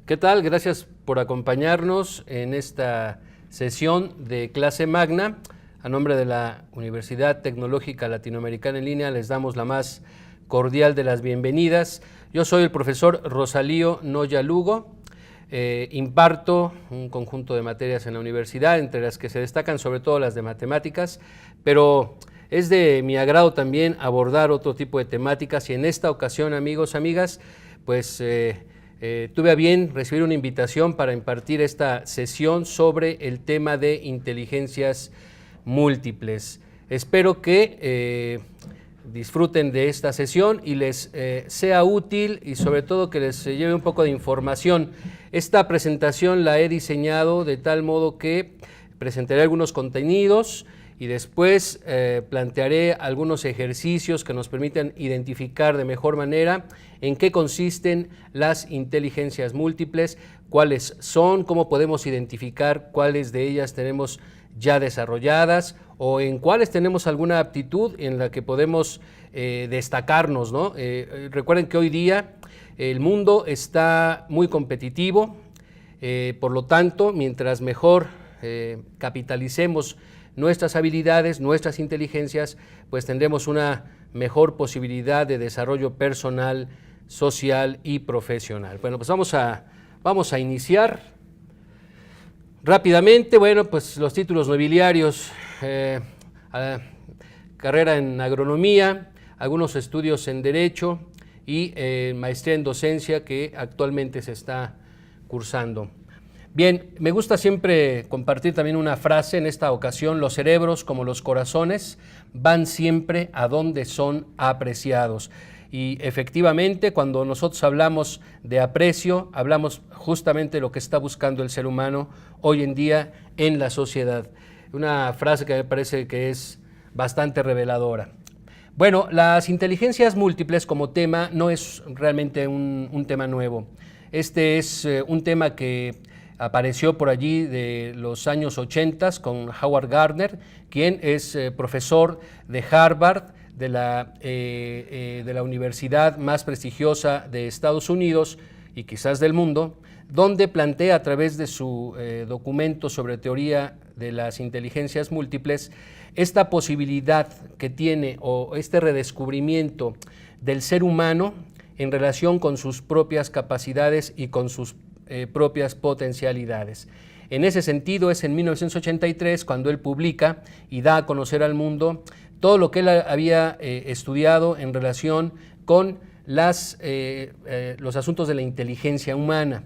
¿Qué tal? Gracias por acompañarnos en esta sesión de clase magna. A nombre de la Universidad Tecnológica Latinoamericana en línea les damos la más cordial de las bienvenidas. Yo soy el profesor Rosalío Noya Lugo. Imparto un conjunto de materias en la universidad, entre las que se destacan sobre todo las de matemáticas, pero es de mi agrado también abordar otro tipo de temáticas y en esta ocasión, amigos, amigas, pues tuve a bien recibir una invitación para impartir esta sesión sobre el tema de inteligencias múltiples. Espero que disfruten de esta sesión y les sea útil y sobre todo que les lleve un poco de información. Esta presentación la he diseñado de tal modo que presentaré algunos contenidos y después plantearé algunos ejercicios que nos permitan identificar de mejor manera en qué consisten las inteligencias múltiples, cuáles son, cómo podemos identificar cuáles de ellas tenemos ya desarrolladas o en cuáles tenemos alguna aptitud en la que podemos destacarnos, ¿no? Recuerden que hoy día el mundo está muy competitivo, por lo tanto, mientras mejor capitalicemos nuestras habilidades, nuestras inteligencias, pues tendremos una mejor posibilidad de desarrollo personal, social y profesional. Bueno, pues vamos a iniciar rápidamente. Bueno, pues los títulos nobiliarios, carrera en agronomía, algunos estudios en derecho y maestría en docencia que actualmente se está cursando. Bien, me gusta siempre compartir también una frase en esta ocasión: los cerebros, como los corazones, van siempre a donde son apreciados. Y efectivamente, cuando nosotros hablamos de aprecio, hablamos justamente de lo que está buscando el ser humano hoy en día en la sociedad. Una frase que me parece que es bastante reveladora. Bueno, las inteligencias múltiples como tema no es realmente un tema nuevo. Este es un tema que apareció por allí de los años 80 con Howard Gardner, quien es profesor de Harvard, de la universidad más prestigiosa de Estados Unidos y quizás del mundo, donde plantea a través de su documento sobre teoría de las inteligencias múltiples esta posibilidad que tiene o este redescubrimiento del ser humano en relación con sus propias capacidades y con sus propias potencialidades. En ese sentido es en 1983 cuando él publica y da a conocer al mundo todo lo que él había estudiado en relación con los asuntos de la inteligencia humana.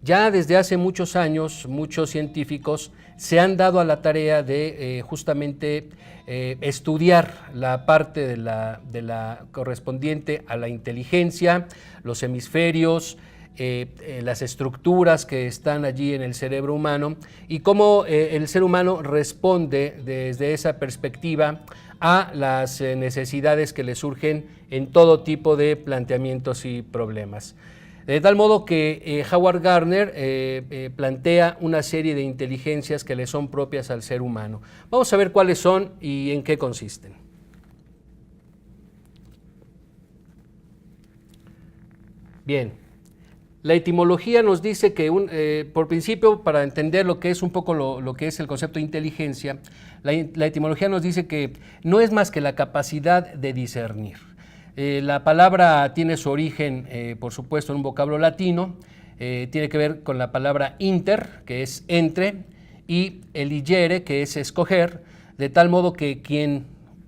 Ya desde hace muchos años, muchos científicos se han dado a la tarea de justamente estudiar la parte de la correspondiente a la inteligencia, los hemisferios, las estructuras que están allí en el cerebro humano y cómo el ser humano responde desde esa perspectiva a las necesidades que le surgen en todo tipo de planteamientos y problemas. De tal modo que Howard Gardner plantea una serie de inteligencias que le son propias al ser humano. Vamos a ver cuáles son y en qué consisten. Bien. La etimología nos dice que, por principio, para entender lo que es un poco lo que es el concepto de inteligencia, la etimología nos dice que no es más que la capacidad de discernir. La palabra tiene su origen, por supuesto, en un vocablo latino, tiene que ver con la palabra inter, que es entre, y eligere, que es escoger, de tal modo que quien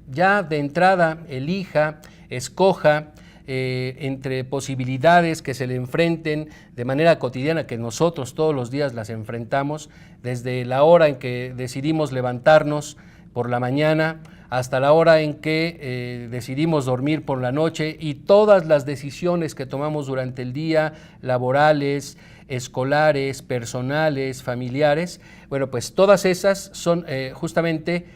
ya de entrada elija, escoja, entre posibilidades que se le enfrenten de manera cotidiana, que nosotros todos los días las enfrentamos, desde la hora en que decidimos levantarnos por la mañana hasta la hora en que decidimos dormir por la noche y todas las decisiones que tomamos durante el día, laborales, escolares, personales, familiares, bueno, pues todas esas son justamente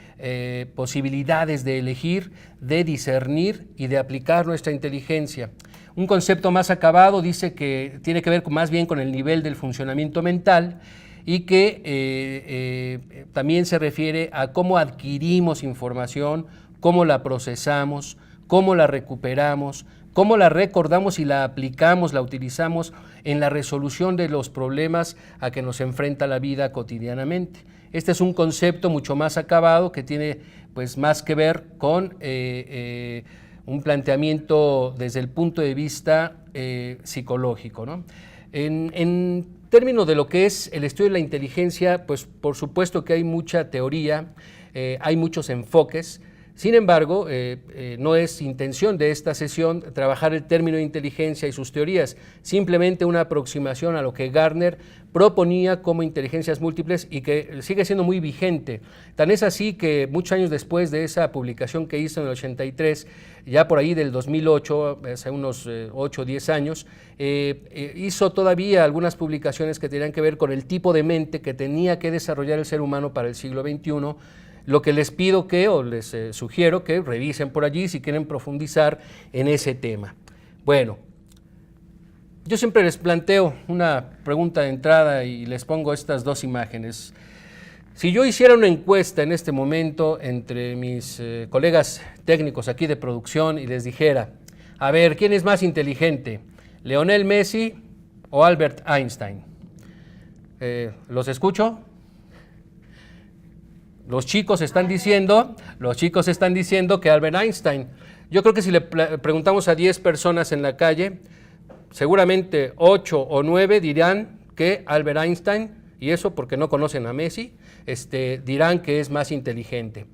posibilidades de elegir, de discernir y de aplicar nuestra inteligencia. Un concepto más acabado dice que tiene que ver más bien con el nivel del funcionamiento mental y que también se refiere a cómo adquirimos información, cómo la procesamos, cómo la recuperamos, cómo la recordamos y la aplicamos, la utilizamos en la resolución de los problemas a que nos enfrenta la vida cotidianamente. Este es un concepto mucho más acabado que tiene pues más que ver con un planteamiento desde el punto de vista psicológico, ¿no? En términos de lo que es el estudio de la inteligencia, pues por supuesto que hay mucha teoría, hay muchos enfoques. Sin embargo, no es intención de esta sesión trabajar el término de inteligencia y sus teorías, simplemente una aproximación a lo que Gardner proponía como inteligencias múltiples y que sigue siendo muy vigente. Tan es así que muchos años después de esa publicación que hizo en el 83, ya por ahí del 2008, hace unos 8 o 10 años, hizo todavía algunas publicaciones que tenían que ver con el tipo de mente que tenía que desarrollar el ser humano para el siglo XXI. Lo que les pido o les sugiero que revisen por allí si quieren profundizar en ese tema. Bueno, yo siempre les planteo una pregunta de entrada y les pongo estas dos imágenes. Si yo hiciera una encuesta en este momento entre mis colegas técnicos aquí de producción y les dijera, a ver, ¿quién es más inteligente? ¿Lionel Messi o Albert Einstein? ¿Los escucho? Los chicos están diciendo que Albert Einstein. Yo creo que si le preguntamos a 10 personas en la calle, seguramente 8 o 9 dirán que Albert Einstein, y eso porque no conocen a Messi, dirán que es más inteligente.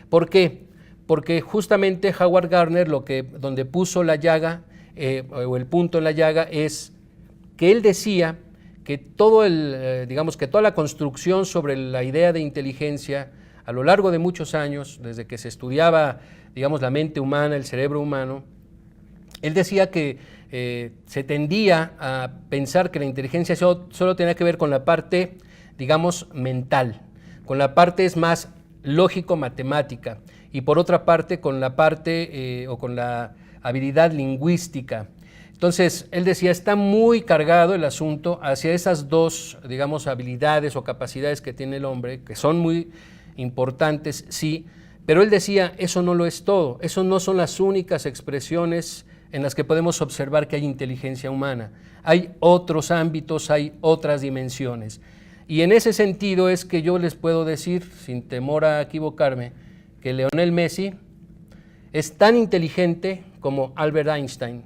¿Por qué? Porque justamente Howard Gardner donde puso la llaga, o el punto en la llaga, es que él decía que toda la construcción sobre la idea de inteligencia a lo largo de muchos años, desde que se estudiaba, la mente humana, el cerebro humano, él decía que se tendía a pensar que la inteligencia solo tenía que ver con la parte, mental, con la parte es más lógico-matemática, y por otra parte con la parte o con la habilidad lingüística. Entonces, él decía, está muy cargado el asunto hacia esas dos, habilidades o capacidades que tiene el hombre, que son muy importantes, sí, pero él decía, eso no lo es todo, eso no son las únicas expresiones en las que podemos observar que hay inteligencia humana. Hay otros ámbitos, hay otras dimensiones. Y en ese sentido es que yo les puedo decir, sin temor a equivocarme, que Lionel Messi es tan inteligente como Albert Einstein.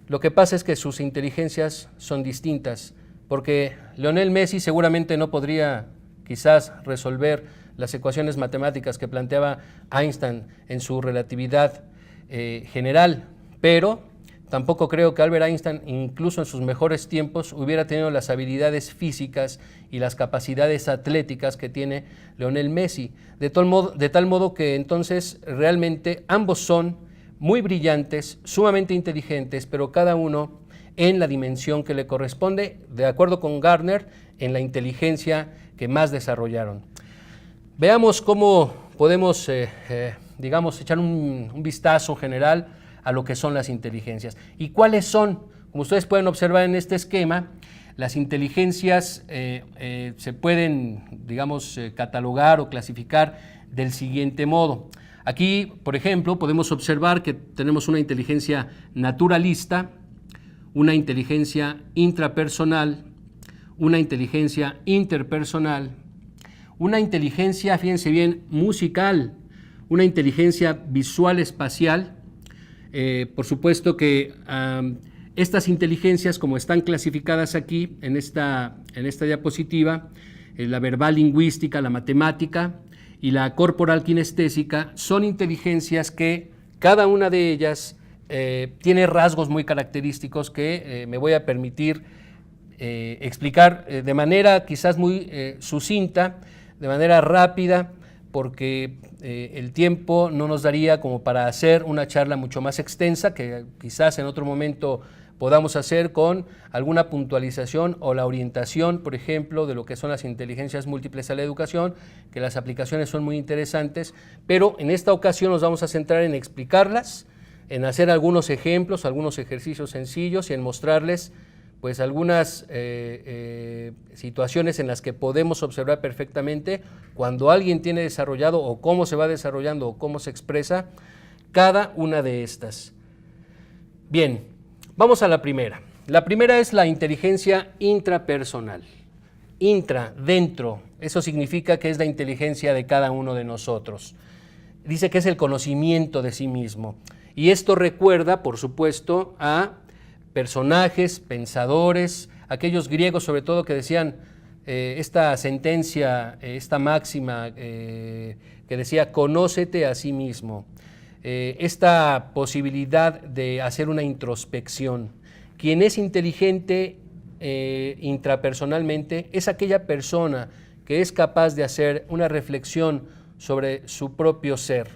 Lo que pasa es que sus inteligencias son distintas, porque Lionel Messi seguramente no podría quizás resolver las ecuaciones matemáticas que planteaba Einstein en su relatividad general, pero tampoco creo que Albert Einstein, incluso en sus mejores tiempos, hubiera tenido las habilidades físicas y las capacidades atléticas que tiene Lionel Messi, de tal modo que entonces realmente ambos son muy brillantes, sumamente inteligentes, pero cada uno en la dimensión que le corresponde, de acuerdo con Gardner, en la inteligencia que más desarrollaron. Veamos cómo podemos, echar un vistazo general a lo que son las inteligencias. ¿Y cuáles son? Como ustedes pueden observar en este esquema, las inteligencias se pueden, catalogar o clasificar del siguiente modo. Aquí, por ejemplo, podemos observar que tenemos una inteligencia naturalista, una inteligencia intrapersonal, una inteligencia interpersonal, una inteligencia, fíjense bien, musical, una inteligencia visual espacial. Por supuesto que estas inteligencias, como están clasificadas aquí en esta diapositiva, la verbal lingüística, la matemática y la corporal kinestésica, son inteligencias que cada una de ellas tiene rasgos muy característicos que me voy a permitir explicar de manera quizás muy sucinta, de manera rápida, porque el tiempo no nos daría como para hacer una charla mucho más extensa, que quizás en otro momento podamos hacer con alguna puntualización o la orientación, por ejemplo, de lo que son las inteligencias múltiples a la educación, que las aplicaciones son muy interesantes, pero en esta ocasión nos vamos a centrar en explicarlas, en hacer algunos ejemplos, algunos ejercicios sencillos y en mostrarles pues algunas situaciones en las que podemos observar perfectamente cuando alguien tiene desarrollado o cómo se va desarrollando o cómo se expresa cada una de estas. Bien, vamos a la primera. La primera es la inteligencia intrapersonal. Intra, dentro, eso significa que es la inteligencia de cada uno de nosotros. Dice que es el conocimiento de sí mismo. Y esto recuerda, por supuesto, a personajes, pensadores, aquellos griegos sobre todo que decían esta sentencia, esta máxima que decía, conócete a sí mismo. Esta posibilidad de hacer una introspección. Quien es inteligente intrapersonalmente es aquella persona que es capaz de hacer una reflexión sobre su propio ser.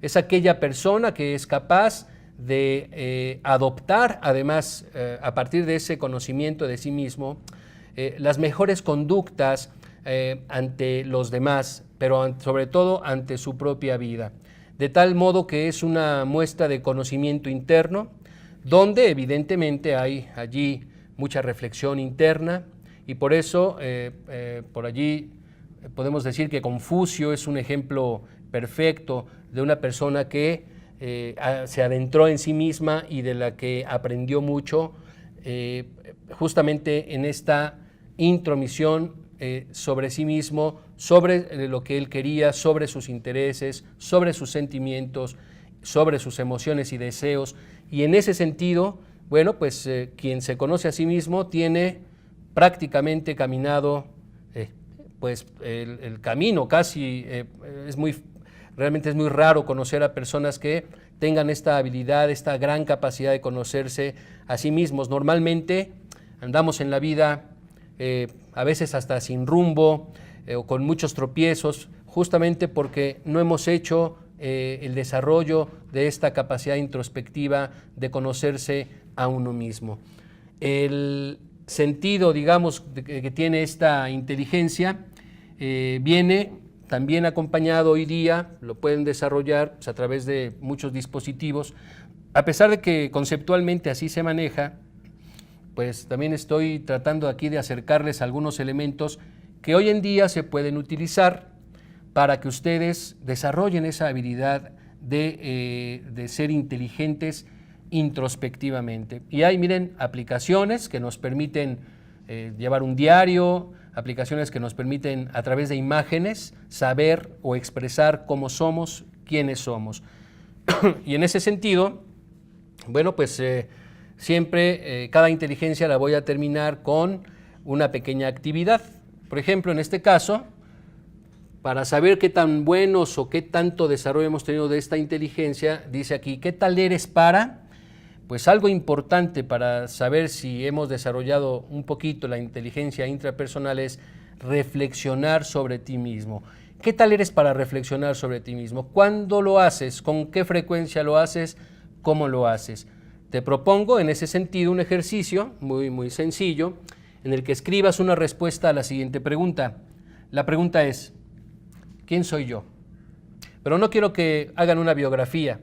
Es aquella persona que es capaz de adoptar, además, a partir de ese conocimiento de sí mismo, las mejores conductas ante los demás, pero sobre todo ante su propia vida. De tal modo que es una muestra de conocimiento interno, donde evidentemente hay allí mucha reflexión interna, y por eso por allí podemos decir que Confucio es un ejemplo perfecto de una persona que se adentró en sí misma y de la que aprendió mucho justamente en esta intromisión sobre sí mismo, sobre lo que él quería, sobre sus intereses, sobre sus sentimientos, sobre sus emociones y deseos. Y en ese sentido, bueno, pues quien se conoce a sí mismo tiene prácticamente caminado pues el camino casi, realmente es muy raro conocer a personas que tengan esta habilidad, esta gran capacidad de conocerse a sí mismos. Normalmente andamos en la vida a veces hasta sin rumbo o con muchos tropiezos, justamente porque no hemos hecho el desarrollo de esta capacidad introspectiva de conocerse a uno mismo. El sentido, digamos, que tiene esta inteligencia viene también acompañado hoy día, lo pueden desarrollar pues, a través de muchos dispositivos, a pesar de que conceptualmente así se maneja, pues también estoy tratando aquí de acercarles algunos elementos que hoy en día se pueden utilizar para que ustedes desarrollen esa habilidad de ser inteligentes introspectivamente. Y hay, miren, aplicaciones que nos permiten llevar un diario, aplicaciones que nos permiten a través de imágenes saber o expresar cómo somos, quiénes somos. Y en ese sentido, bueno, pues siempre cada inteligencia la voy a terminar con una pequeña actividad. Por ejemplo, en este caso, para saber qué tan buenos o qué tanto desarrollo hemos tenido de esta inteligencia, dice aquí, ¿qué tal eres para? Pues algo importante para saber si hemos desarrollado un poquito la inteligencia intrapersonal es reflexionar sobre ti mismo. ¿Qué tal eres para reflexionar sobre ti mismo? ¿Cuándo lo haces? ¿Con qué frecuencia lo haces? ¿Cómo lo haces? Te propongo en ese sentido un ejercicio muy sencillo en el que escribas una respuesta a la siguiente pregunta. La pregunta es, ¿quién soy yo? Pero no quiero que hagan una biografía,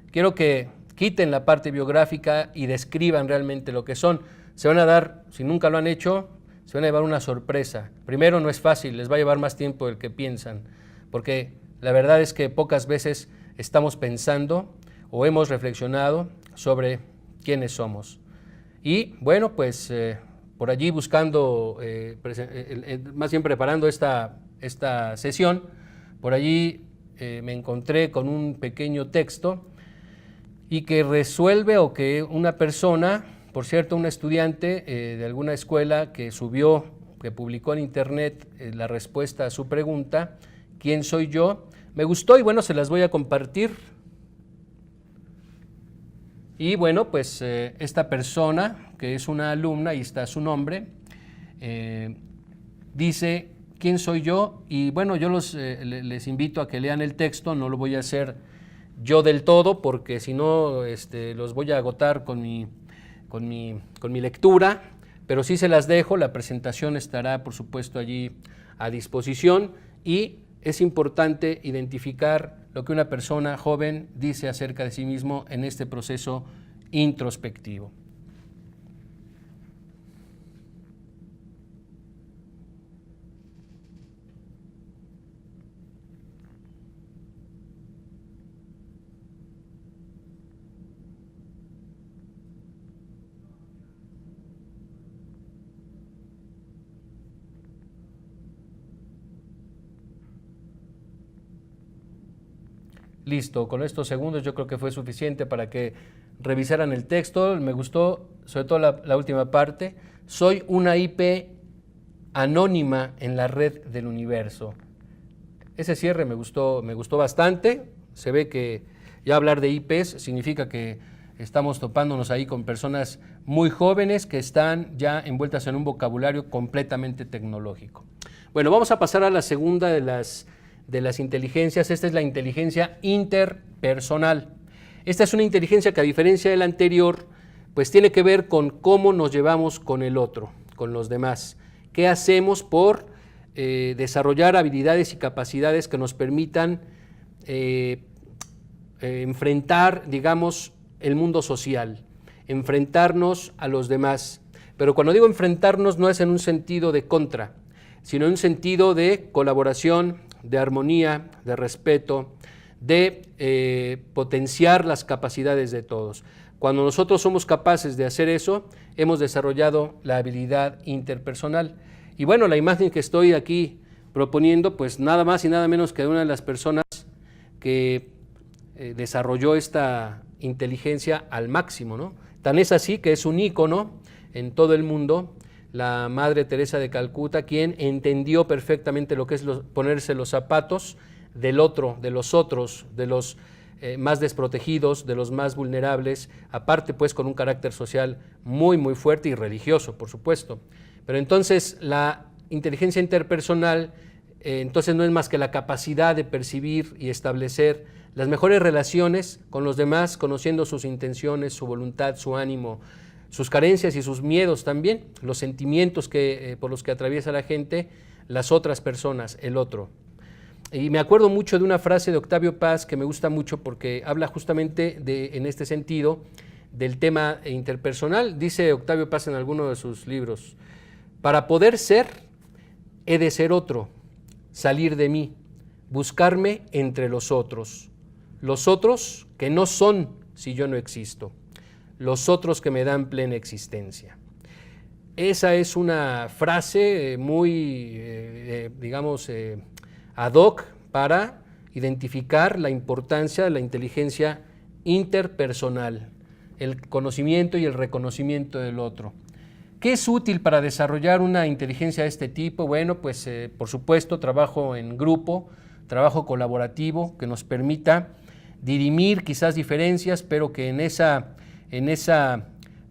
quiero que quiten la parte biográfica y describan realmente lo que son. Se van a dar, si nunca lo han hecho, se van a llevar una sorpresa. Primero, no es fácil, les va a llevar más tiempo del que piensan, porque la verdad es que pocas veces estamos pensando o hemos reflexionado sobre quiénes somos. Y bueno, pues por allí buscando, más bien preparando esta sesión, por allí me encontré con un pequeño texto y que resuelve o que una persona, por cierto, un estudiante de alguna escuela que subió, que publicó en internet la respuesta a su pregunta, ¿quién soy yo? Me gustó y bueno, se las voy a compartir. Y bueno, pues esta persona, que es una alumna, ahí está su nombre, dice, ¿quién soy yo? Y bueno, yo les invito a que lean el texto, no lo voy a hacer yo del todo, porque si no los voy a agotar con mi lectura, pero sí se las dejo, la presentación estará por supuesto allí a disposición y es importante identificar lo que una persona joven dice acerca de sí mismo en este proceso introspectivo. Listo, con estos segundos yo creo que fue suficiente para que revisaran el texto. Me gustó sobre todo la última parte. Soy una IP anónima en la red del universo. Ese cierre me gustó bastante. Se ve que ya hablar de IPs significa que estamos topándonos ahí con personas muy jóvenes que están ya envueltas en un vocabulario completamente tecnológico. Bueno, vamos a pasar a la segunda de las inteligencias. Esta es la inteligencia interpersonal. Esta es una inteligencia que, a diferencia de la anterior, pues tiene que ver con cómo nos llevamos con el otro, con los demás. ¿Qué hacemos por desarrollar habilidades y capacidades que nos permitan enfrentar, digamos, el mundo social, enfrentarnos a los demás? Pero cuando digo enfrentarnos no es en un sentido de contra, sino en un sentido de colaboración, de armonía, de respeto, de potenciar las capacidades de todos. Cuando nosotros somos capaces de hacer eso, hemos desarrollado la habilidad interpersonal. Y bueno, la imagen que estoy aquí proponiendo, pues nada más y nada menos que de una de las personas que desarrolló esta inteligencia al máximo, ¿no? Tan es así que es un ícono en todo el mundo, la Madre Teresa de Calcuta, quien entendió perfectamente lo que es ponerse los zapatos del otro, de los otros, de los más desprotegidos, de los más vulnerables, aparte pues con un carácter social muy muy fuerte y religioso, por supuesto. Pero entonces la inteligencia interpersonal entonces no es más que la capacidad de percibir y establecer las mejores relaciones con los demás, conociendo sus intenciones, su voluntad, su ánimo, sus carencias y sus miedos también, los sentimientos por los que atraviesa la gente, las otras personas, el otro. Y me acuerdo mucho de una frase de Octavio Paz que me gusta mucho porque habla justamente en este sentido del tema interpersonal. Dice Octavio Paz en alguno de sus libros: para poder ser, he de ser otro, salir de mí, buscarme entre los otros que no son si yo no existo, los otros que me dan plena existencia. Esa es una frase muy, digamos, ad hoc para identificar la importancia de la inteligencia interpersonal, el conocimiento y el reconocimiento del otro. ¿Qué es útil para desarrollar una inteligencia de este tipo? Bueno, pues por supuesto trabajo en grupo, trabajo colaborativo que nos permita dirimir quizás diferencias, pero que en esa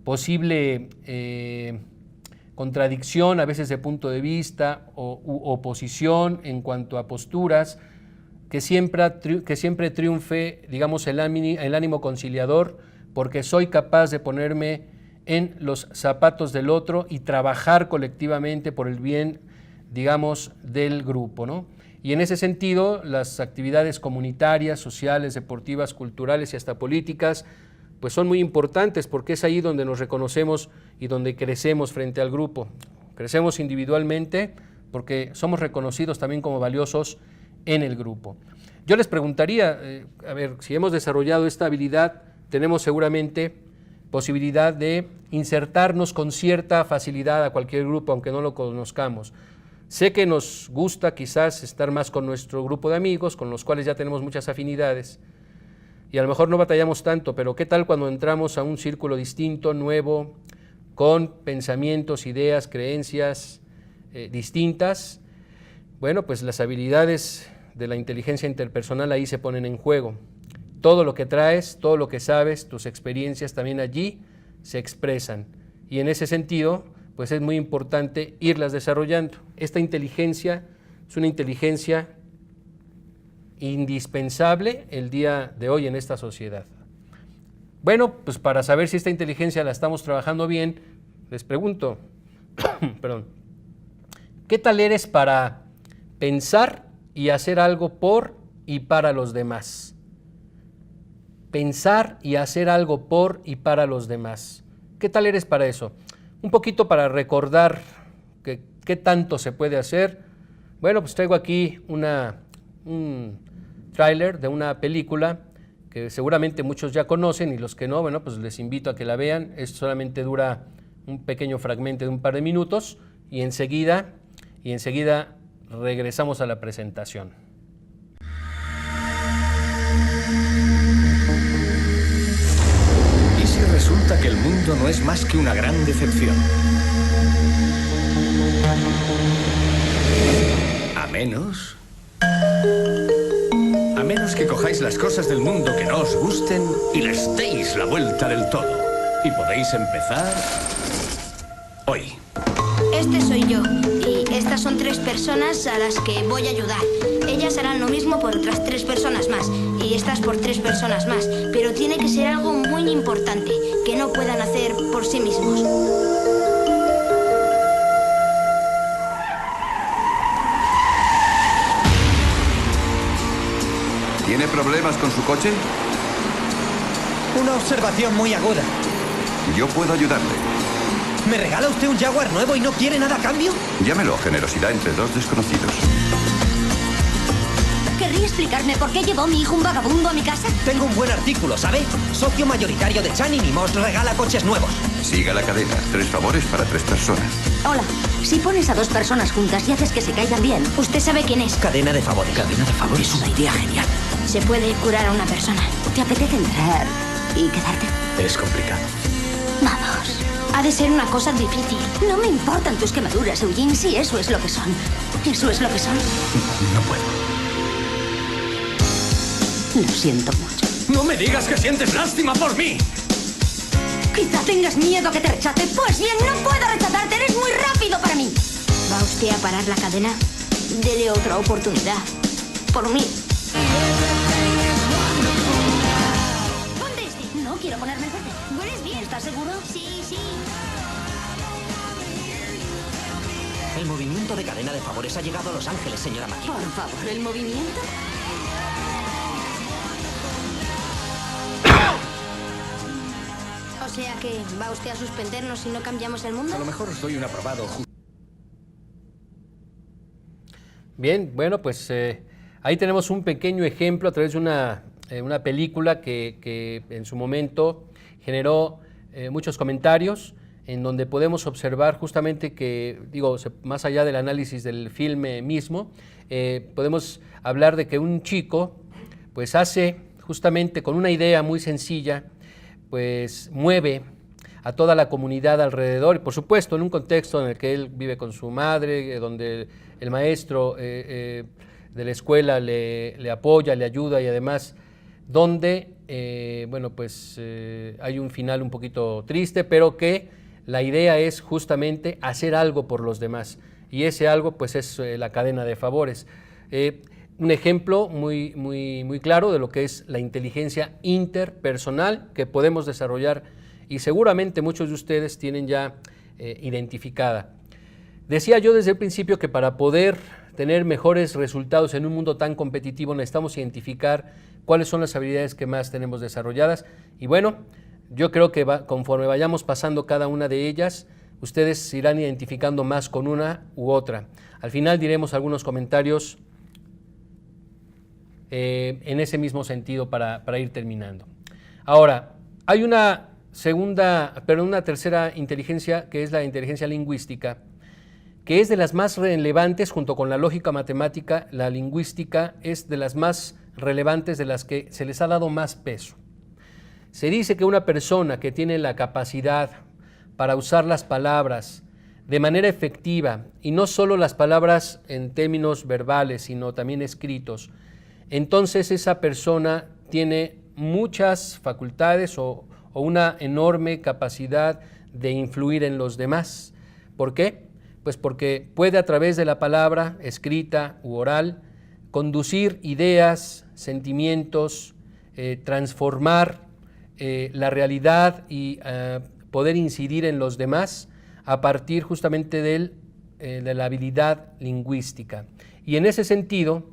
posible contradicción a veces de punto de vista u oposición en cuanto a posturas, que siempre triunfe, digamos, el ánimo conciliador, porque soy capaz de ponerme en los zapatos del otro y trabajar colectivamente por el bien, digamos, del grupo, ¿no? Y en ese sentido, las actividades comunitarias, sociales, deportivas, culturales y hasta políticas, pues son muy importantes porque es ahí donde nos reconocemos y donde crecemos frente al grupo. Crecemos individualmente porque somos reconocidos también como valiosos en el grupo. Yo les preguntaría, a ver, si hemos desarrollado esta habilidad, tenemos seguramente posibilidad de insertarnos con cierta facilidad a cualquier grupo, aunque no lo conozcamos. Sé que nos gusta quizás estar más con nuestro grupo de amigos, con los cuales ya tenemos muchas afinidades, y a lo mejor no batallamos tanto, pero ¿qué tal cuando entramos a un círculo distinto, nuevo, con pensamientos, ideas, creencias distintas? Bueno, pues las habilidades de la inteligencia interpersonal ahí se ponen en juego. Todo lo que traes, todo lo que sabes, tus experiencias también allí se expresan. Y en ese sentido, pues es muy importante irlas desarrollando. Esta inteligencia es una inteligencia indispensable el día de hoy en esta sociedad. Bueno, pues para saber si esta inteligencia la estamos trabajando bien, les pregunto, perdón, ¿qué tal eres para pensar y hacer algo por y para los demás? Pensar y hacer algo por y para los demás. ¿Qué tal eres para eso? Un poquito para recordar qué tanto se puede hacer. Bueno, pues traigo aquí un tráiler de una película que seguramente muchos ya conocen y los que no, bueno, pues les invito a que la vean. Esto solamente dura un pequeño fragmento de un par de minutos y enseguida regresamos a la presentación. ¿Y si resulta que el mundo no es más que una gran decepción? A menos que cojáis las cosas del mundo que no os gusten y les deis la vuelta del todo. Y podéis empezar hoy. Este soy yo. Y estas son 3 personas a las que voy a ayudar. Ellas harán lo mismo por otras 3 personas más. Y estas por 3 personas más. Pero tiene que ser algo muy importante, que no puedan hacer por sí mismos. ¿Tiene problemas con su coche? Una observación muy aguda. Yo puedo ayudarle. ¿Me regala usted un Jaguar nuevo y no quiere nada a cambio? Llámelo generosidad entre 2 desconocidos. ¿Querría explicarme por qué llevó a mi hijo un vagabundo a mi casa? Tengo un buen artículo, ¿sabe? Socio mayoritario de Channing y Moss regala coches nuevos. Siga la cadena. 3 favores para 3 personas. Hola, si pones a 2 personas juntas y haces que se caigan bien, ¿Usted sabe quién es? Cadena de favores. Cadena de favores. Es una idea genial. Se puede curar a una persona. ¿te apetece entrar y quedarte? Es complicado. Vamos. Ha de ser una cosa difícil. No me importan tus quemaduras, Eugene, si eso es lo que son. Eso es lo que son. No puedo. Lo siento mucho. ¡No me digas que sientes lástima por mí! Quizá tengas miedo que te rechace. Pues bien, no puedo rechazarte, eres muy rápido para mí. ¿Va usted a parar la cadena? Dele otra oportunidad. Por mí. Ponte este. No quiero ponerme enfrente. ¿Hueles bien? ¿Estás seguro? Sí, sí. El movimiento de cadena de favores ha llegado a Los Ángeles, señora McKee. Por favor, ¿el movimiento? O sea que va usted a suspendernos si no cambiamos el mundo. A lo mejor os doy un aprobado. Bien, bueno, pues ahí tenemos un pequeño ejemplo a través de una película que en su momento generó muchos comentarios, en donde podemos observar justamente que, digo, más allá del análisis del filme mismo, podemos hablar de que un chico pues hace justamente con una idea muy sencilla, pues mueve a toda la comunidad alrededor y por supuesto en un contexto en el que él vive con su madre, donde el maestro de la escuela le apoya, le ayuda y además donde, bueno, pues hay un final un poquito triste, pero que la idea es justamente hacer algo por los demás y ese algo pues es la cadena de favores. Un ejemplo muy claro de lo que es la inteligencia interpersonal que podemos desarrollar y seguramente muchos de ustedes tienen ya identificada. Decía yo desde el principio que para poder tener mejores resultados en un mundo tan competitivo necesitamos identificar cuáles son las habilidades que más tenemos desarrolladas y bueno, yo creo que conforme vayamos pasando cada una de ellas, ustedes se irán identificando más con una u otra. Al final diremos algunos comentarios en ese mismo sentido para ir terminando. Ahora, hay una tercera inteligencia que es la inteligencia lingüística, que es de las más relevantes junto con la lógica matemática. La lingüística es de las más relevantes, de las que se les ha dado más peso. Se dice que una persona que tiene la capacidad para usar las palabras de manera efectiva, y no solo las palabras en términos verbales, sino también escritos, entonces esa persona tiene muchas facultades o una enorme capacidad de influir en los demás. ¿Por qué? Pues porque puede a través de la palabra escrita u oral conducir ideas, sentimientos, transformar la realidad y poder incidir en los demás a partir justamente de la habilidad lingüística. Y en ese sentido,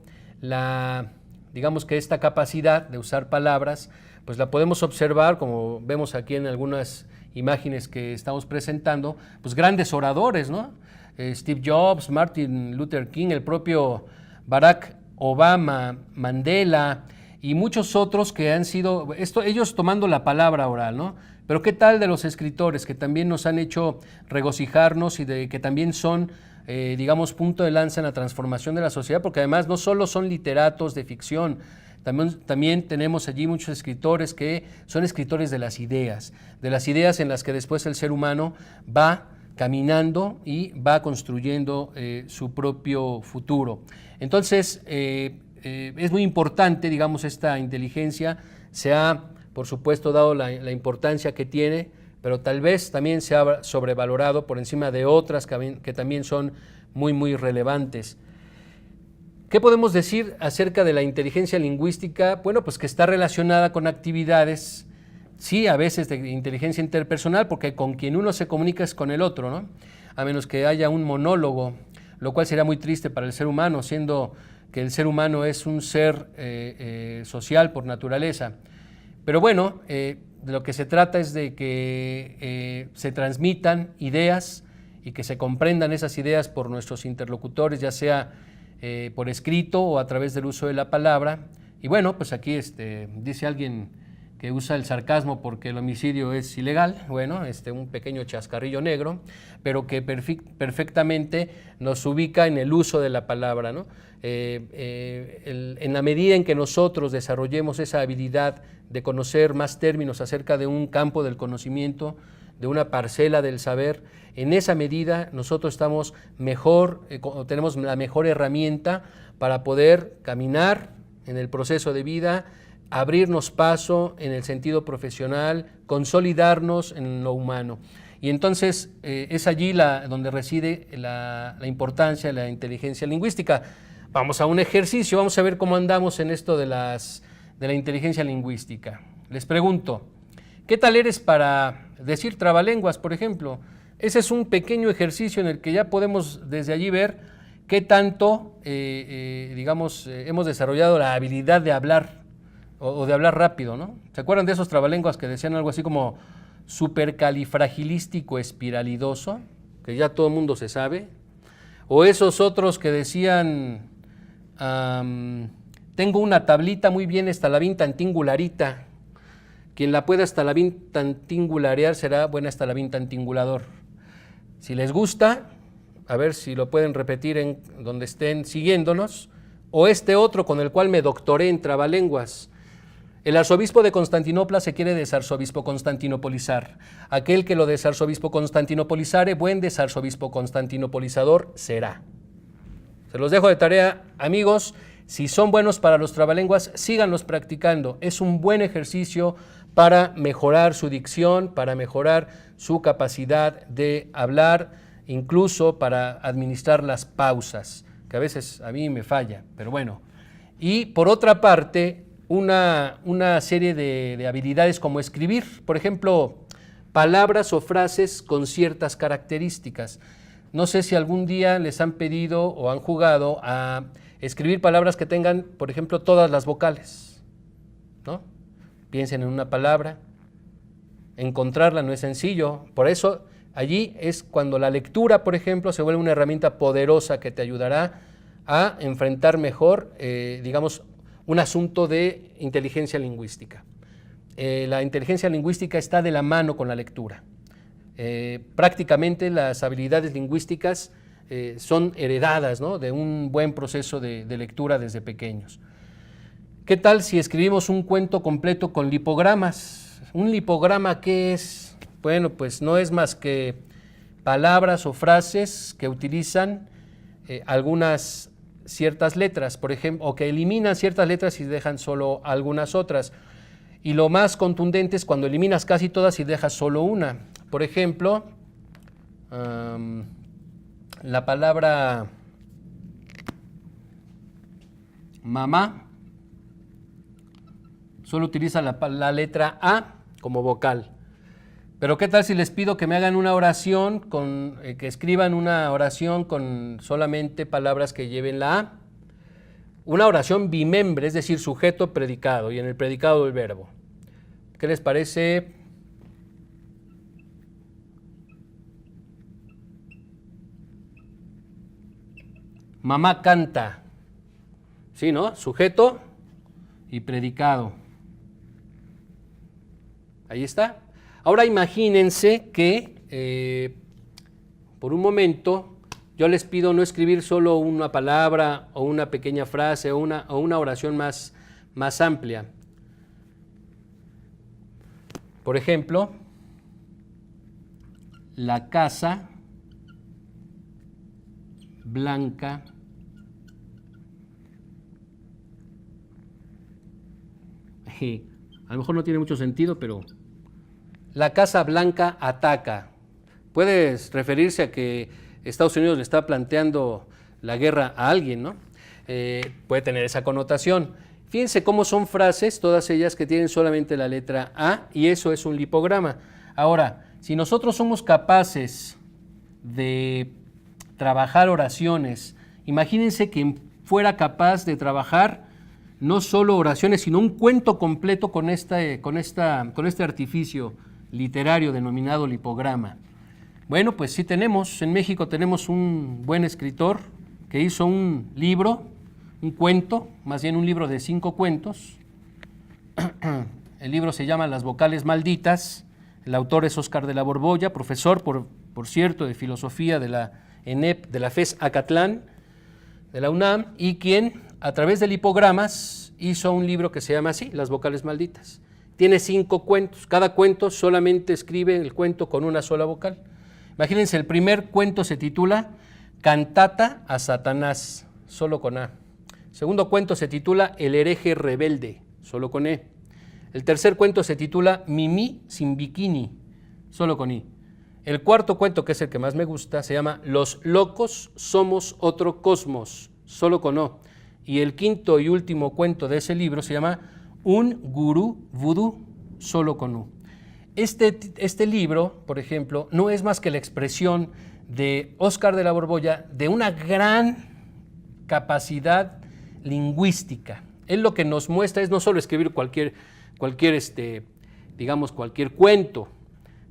digamos que esta capacidad de usar palabras, pues la podemos observar, como vemos aquí en algunas imágenes que estamos presentando, pues grandes oradores, ¿no? Steve Jobs, Martin Luther King, el propio Barack Obama, Mandela y muchos otros que han sido, ellos tomando la palabra oral, ¿no? Pero ¿qué tal de los escritores que también nos han hecho regocijarnos y que también son digamos, punto de lanza en la transformación de la sociedad, porque además no solo son literatos de ficción, También tenemos allí muchos escritores que son escritores de las ideas en las que después el ser humano va caminando y va construyendo su propio futuro. Entonces, es muy importante, digamos, esta inteligencia. Se ha, por supuesto, dado la importancia que tiene, pero tal vez también se ha sobrevalorado por encima de otras que también son muy, muy relevantes. ¿Qué podemos decir acerca de la inteligencia lingüística? Bueno, pues que está relacionada con actividades, sí, a veces de inteligencia interpersonal, porque con quien uno se comunica es con el otro, ¿no? A menos que haya un monólogo, lo cual sería muy triste para el ser humano, siendo que el ser humano es un ser social por naturaleza. Pero bueno, de lo que se trata es de que se transmitan ideas y que se comprendan esas ideas por nuestros interlocutores, ya sea por escrito o a través del uso de la palabra. Y bueno, pues aquí dice alguien que usa el sarcasmo porque el homicidio es ilegal, bueno, un pequeño chascarrillo negro, pero que perfectamente nos ubica en el uso de la palabra, ¿no? En la medida en que nosotros desarrollemos esa habilidad de conocer más términos acerca de un campo del conocimiento, de una parcela del saber, en esa medida nosotros estamos mejor, tenemos la mejor herramienta para poder caminar en el proceso de vida, abrirnos paso en el sentido profesional, consolidarnos en lo humano. Y entonces es allí donde reside la importancia de la inteligencia lingüística. Vamos a un ejercicio, vamos a ver cómo andamos en esto de la inteligencia lingüística. Les pregunto, ¿qué tal eres para decir trabalenguas, por ejemplo? Ese es un pequeño ejercicio en el que ya podemos desde allí ver qué tanto, hemos desarrollado la habilidad de hablar o de hablar rápido, ¿no? ¿Se acuerdan de esos trabalenguas que decían algo así como supercalifragilístico espiralidoso, que ya todo el mundo se sabe? O esos otros que decían, tengo una tablita muy bien estalabín tantingularita. Quien la pueda estalabín tantingularear será buena estalabín tantingulador. Si les gusta, a ver si lo pueden repetir en donde estén siguiéndonos, o otro con el cual me doctoré en trabalenguas. El arzobispo de Constantinopla se quiere desarzobispo constantinopolizar. Aquel que lo desarzobispo constantinopolizare, buen desarzobispo constantinopolizador será. Se los dejo de tarea, amigos. Si son buenos para los trabalenguas, síganlos practicando. Es un buen ejercicio para mejorar su dicción, para mejorar su capacidad de hablar, incluso para administrar las pausas, que a veces a mí me falla, pero bueno. Y por otra parte, una serie de habilidades como escribir, por ejemplo, palabras o frases con ciertas características. No sé si algún día les han pedido o han jugado a escribir palabras que tengan, por ejemplo, todas las vocales, ¿no? Piensen en una palabra, encontrarla no es sencillo, por eso allí es cuando la lectura, por ejemplo, se vuelve una herramienta poderosa que te ayudará a enfrentar mejor, un asunto de inteligencia lingüística. La inteligencia lingüística está de la mano con la lectura. Prácticamente las habilidades lingüísticas son heredadas, ¿no?, de un buen proceso de lectura desde pequeños. ¿Qué tal si escribimos un cuento completo con lipogramas? ¿Un lipograma qué es? Bueno, pues no es más que palabras o frases que utilizan algunas ciertas letras, por ejemplo, o que eliminan ciertas letras y dejan solo algunas otras. Y lo más contundente es cuando eliminas casi todas y dejas solo una. Por ejemplo, la palabra mamá solo utiliza la letra A como vocal. Pero ¿qué tal si les pido que me hagan una oración, que escriban una oración con solamente palabras que lleven la A? Una oración bimembre, es decir, sujeto, predicado, y en el predicado el verbo. ¿Qué les parece? Mamá canta. Sí, ¿no? Sujeto y predicado. Ahí está. Ahora imagínense que por un momento yo les pido no escribir solo una palabra o una pequeña frase o una oración más más amplia. Por ejemplo, la Casa Blanca a lo mejor no tiene mucho sentido, pero la Casa Blanca ataca. Puede referirse a que Estados Unidos le está planteando la guerra a alguien, ¿no? Puede tener esa connotación. Fíjense cómo son frases, todas ellas que tienen solamente la letra A, y eso es un lipograma. Ahora, si nosotros somos capaces de trabajar oraciones, imagínense que fuera capaz de trabajar no solo oraciones, sino un cuento completo con este artificio literario denominado lipograma. Bueno, pues sí tenemos, en México tenemos un buen escritor que hizo un libro, un cuento, más bien un libro de 5 cuentos. El libro se llama Las vocales malditas. El autor es Óscar de la Borbolla, profesor, por cierto, de filosofía de la ENEP, de la FES Acatlán, de la UNAM, y quien, a través de lipogramas, hizo un libro que se llama así, Las vocales malditas. Tiene 5 cuentos. Cada cuento solamente escribe el cuento con una sola vocal. Imagínense, el primer cuento se titula Cantata a Satanás, solo con A. El segundo cuento se titula El hereje rebelde, solo con E. El tercer cuento se titula Mimí sin bikini, solo con I. El cuarto cuento, que es el que más me gusta, se llama Los locos somos otro cosmos, solo con O. Y el quinto y último cuento de ese libro se llama Un gurú vudú, solo con U. Este libro, por ejemplo, no es más que la expresión de Óscar de la Borbolla de una gran capacidad lingüística. Él lo que nos muestra es no solo escribir cualquier cuento,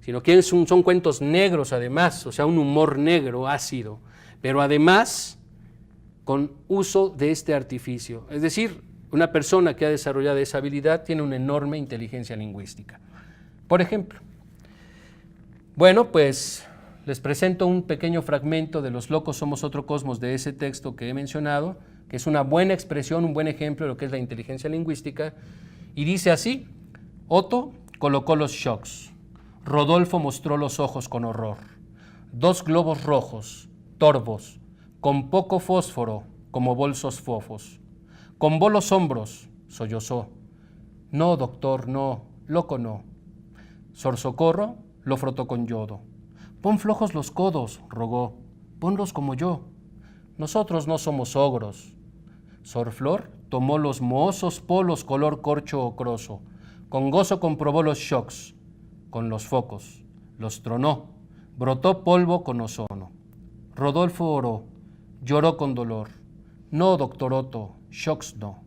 sino que son cuentos negros además, o sea, un humor negro, ácido, pero además con uso de este artificio. Es decir, una persona que ha desarrollado esa habilidad tiene una enorme inteligencia lingüística. Por ejemplo, bueno, pues les presento un pequeño fragmento de Los locos somos otro cosmos, de ese texto que he mencionado, que es una buena expresión, un buen ejemplo de lo que es la inteligencia lingüística, y dice así: Otto colocó los shocks, Rodolfo mostró los ojos con horror, 2 globos rojos, torvos, con poco fósforo, como bolsos fofos, combó los hombros, sollozó, no, doctor, no, loco no. Sor Socorro lo frotó con yodo. Pon flojos los codos, rogó, ponlos como yo. Nosotros no somos ogros. Sor Flor tomó los mohоsos polos color corcho ocroso. Con gozo comprobó los shocks, con los focos. Los tronó, brotó polvo con ozono. Rodolfo oró, lloró con dolor. No, doctor Otto, shocks no.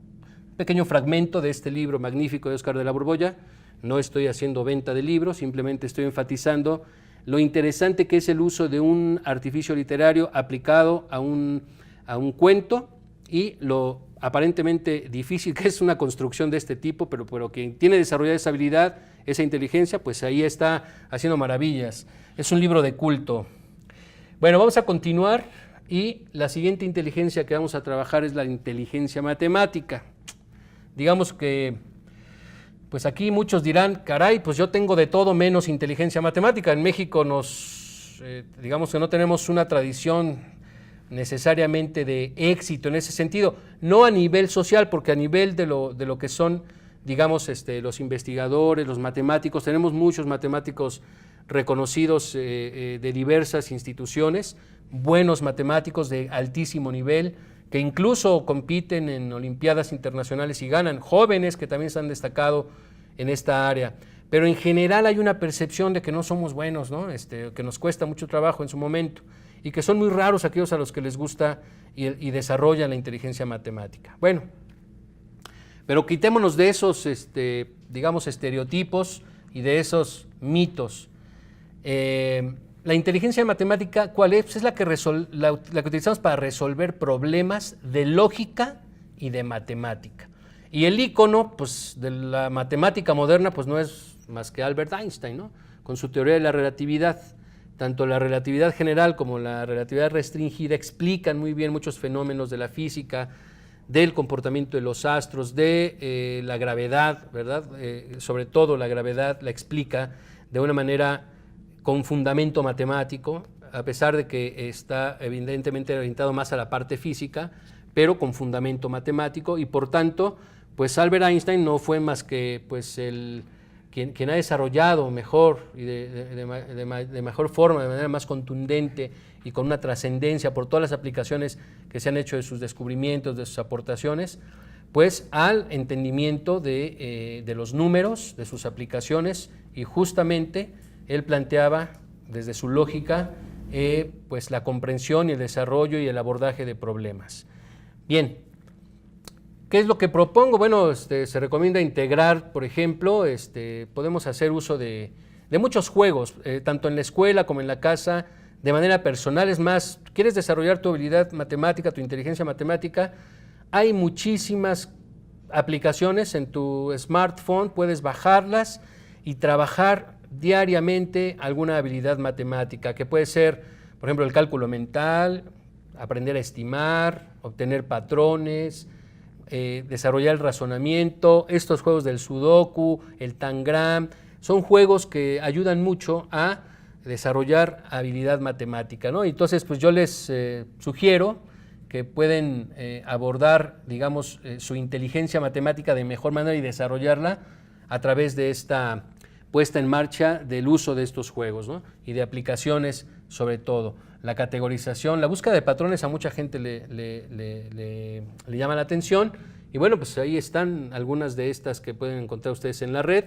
Pequeño fragmento de este libro magnífico de Óscar de la Borbolla. No estoy haciendo venta de libros, simplemente estoy enfatizando lo interesante que es el uso de un artificio literario aplicado a un cuento y lo aparentemente difícil que es una construcción de este tipo, pero quien tiene desarrollada esa habilidad, esa inteligencia, pues ahí está haciendo maravillas. Es un libro de culto. Bueno, vamos a continuar y la siguiente inteligencia que vamos a trabajar es la inteligencia matemática. Digamos que pues aquí muchos dirán, caray, pues yo tengo de todo menos inteligencia matemática. En México digamos que no tenemos una tradición necesariamente de éxito en ese sentido, no a nivel social, porque a nivel de lo que son, digamos, los investigadores, los matemáticos, tenemos muchos matemáticos reconocidos de diversas instituciones, buenos matemáticos de altísimo nivel, que incluso compiten en olimpiadas internacionales y ganan, jóvenes que también se han destacado en esta área. Pero en general hay una percepción de que no somos buenos, ¿no? Que nos cuesta mucho trabajo en su momento y que son muy raros aquellos a los que les gusta y desarrollan la inteligencia matemática. Bueno, pero quitémonos de esos, digamos, estereotipos y de esos mitos. La inteligencia matemática, ¿cuál es? Pues es la que utilizamos para resolver problemas de lógica y de matemática. Y el ícono, pues, de la matemática moderna, pues no es más que Albert Einstein, ¿no? Con su teoría de la relatividad. Tanto la relatividad general como la relatividad restringida explican muy bien muchos fenómenos de la física, del comportamiento de los astros, de la gravedad, ¿verdad? Sobre todo la gravedad la explica de una manera con fundamento matemático, a pesar de que está evidentemente orientado más a la parte física, pero con fundamento matemático, y por tanto, pues Albert Einstein no fue más que pues quien ha desarrollado mejor y de mejor forma, de manera más contundente y con una trascendencia por todas las aplicaciones que se han hecho de sus descubrimientos, de sus aportaciones, pues al entendimiento de los números, de sus aplicaciones, y justamente él planteaba desde su lógica pues la comprensión y el desarrollo y el abordaje de problemas. Bien, ¿qué es lo que propongo? Bueno, se recomienda integrar, por ejemplo, podemos hacer uso de muchos juegos, tanto en la escuela como en la casa, de manera personal. Es más, ¿quieres desarrollar tu habilidad matemática, tu inteligencia matemática? Hay muchísimas aplicaciones en tu smartphone, puedes bajarlas y trabajar diariamente alguna habilidad matemática, que puede ser, por ejemplo, el cálculo mental, aprender a estimar, obtener patrones, desarrollar el razonamiento. Estos juegos del Sudoku, el Tangram, son juegos que ayudan mucho a desarrollar habilidad matemática, ¿no? Entonces, pues yo les sugiero que pueden abordar, digamos, su inteligencia matemática de mejor manera y desarrollarla a través de esta puesta en marcha del uso de estos juegos, ¿no? Y de aplicaciones sobre todo. La categorización, la búsqueda de patrones a mucha gente le llama la atención, y bueno, pues ahí están algunas de estas que pueden encontrar ustedes en la red